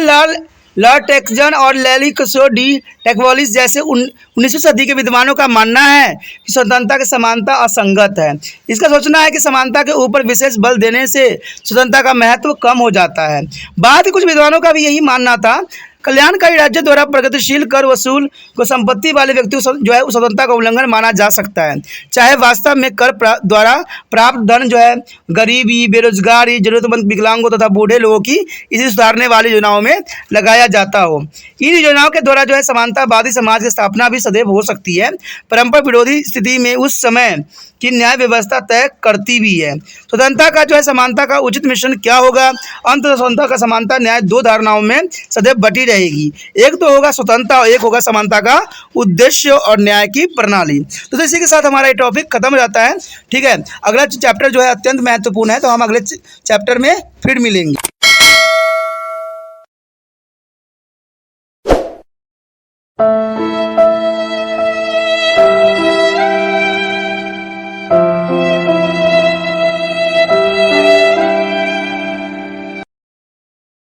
लॉर्ड टेक्सन और लेली किशोर डी टेक्वॉलिस जैसे 19वीं सदी के विद्वानों का मानना है कि स्वतंत्रता की समानता असंगत है। इसका सोचना है कि समानता के ऊपर विशेष बल देने से स्वतंत्रता का महत्व कम हो जाता है। बाद के कुछ विद्वानों का भी यही मानना था। कल्याणकारी राज्य द्वारा प्रगतिशील कर वसूल को संपत्ति वाले व्यक्ति जो है स्वतंत्रता का उल्लंघन माना जा सकता है, चाहे वास्तव में कर द्वारा प्राप्त धन जो है गरीबी, बेरोजगारी, जरूरतमंद विकलांगों तथा बूढ़े लोगों की इसी सुधारने वाली योजनाओं में लगाया जाता हो। इन योजनाओं के द्वारा जो है समानतावादी समाज की स्थापना भी सदैव हो सकती है। परंपरा विरोधी स्थिति में उस समय की न्याय व्यवस्था तय करती भी है। स्वतंत्रता का जो है समानता का उचित मिश्रण क्या होगा? अंततः स्वतंत्रता का समानता न्याय दो धारणाओं में सदैव बटी रहेगी। एक तो होगा स्वतंत्रता और एक होगा समानता का उद्देश्य और न्याय की प्रणाली। तो इसी के साथ हमारा ये टॉपिक खत्म हो जाता है। ठीक है, अगला चैप्टर जो है अत्यंत महत्वपूर्ण है, तो हम अगले चैप्टर में फिर मिलेंगे।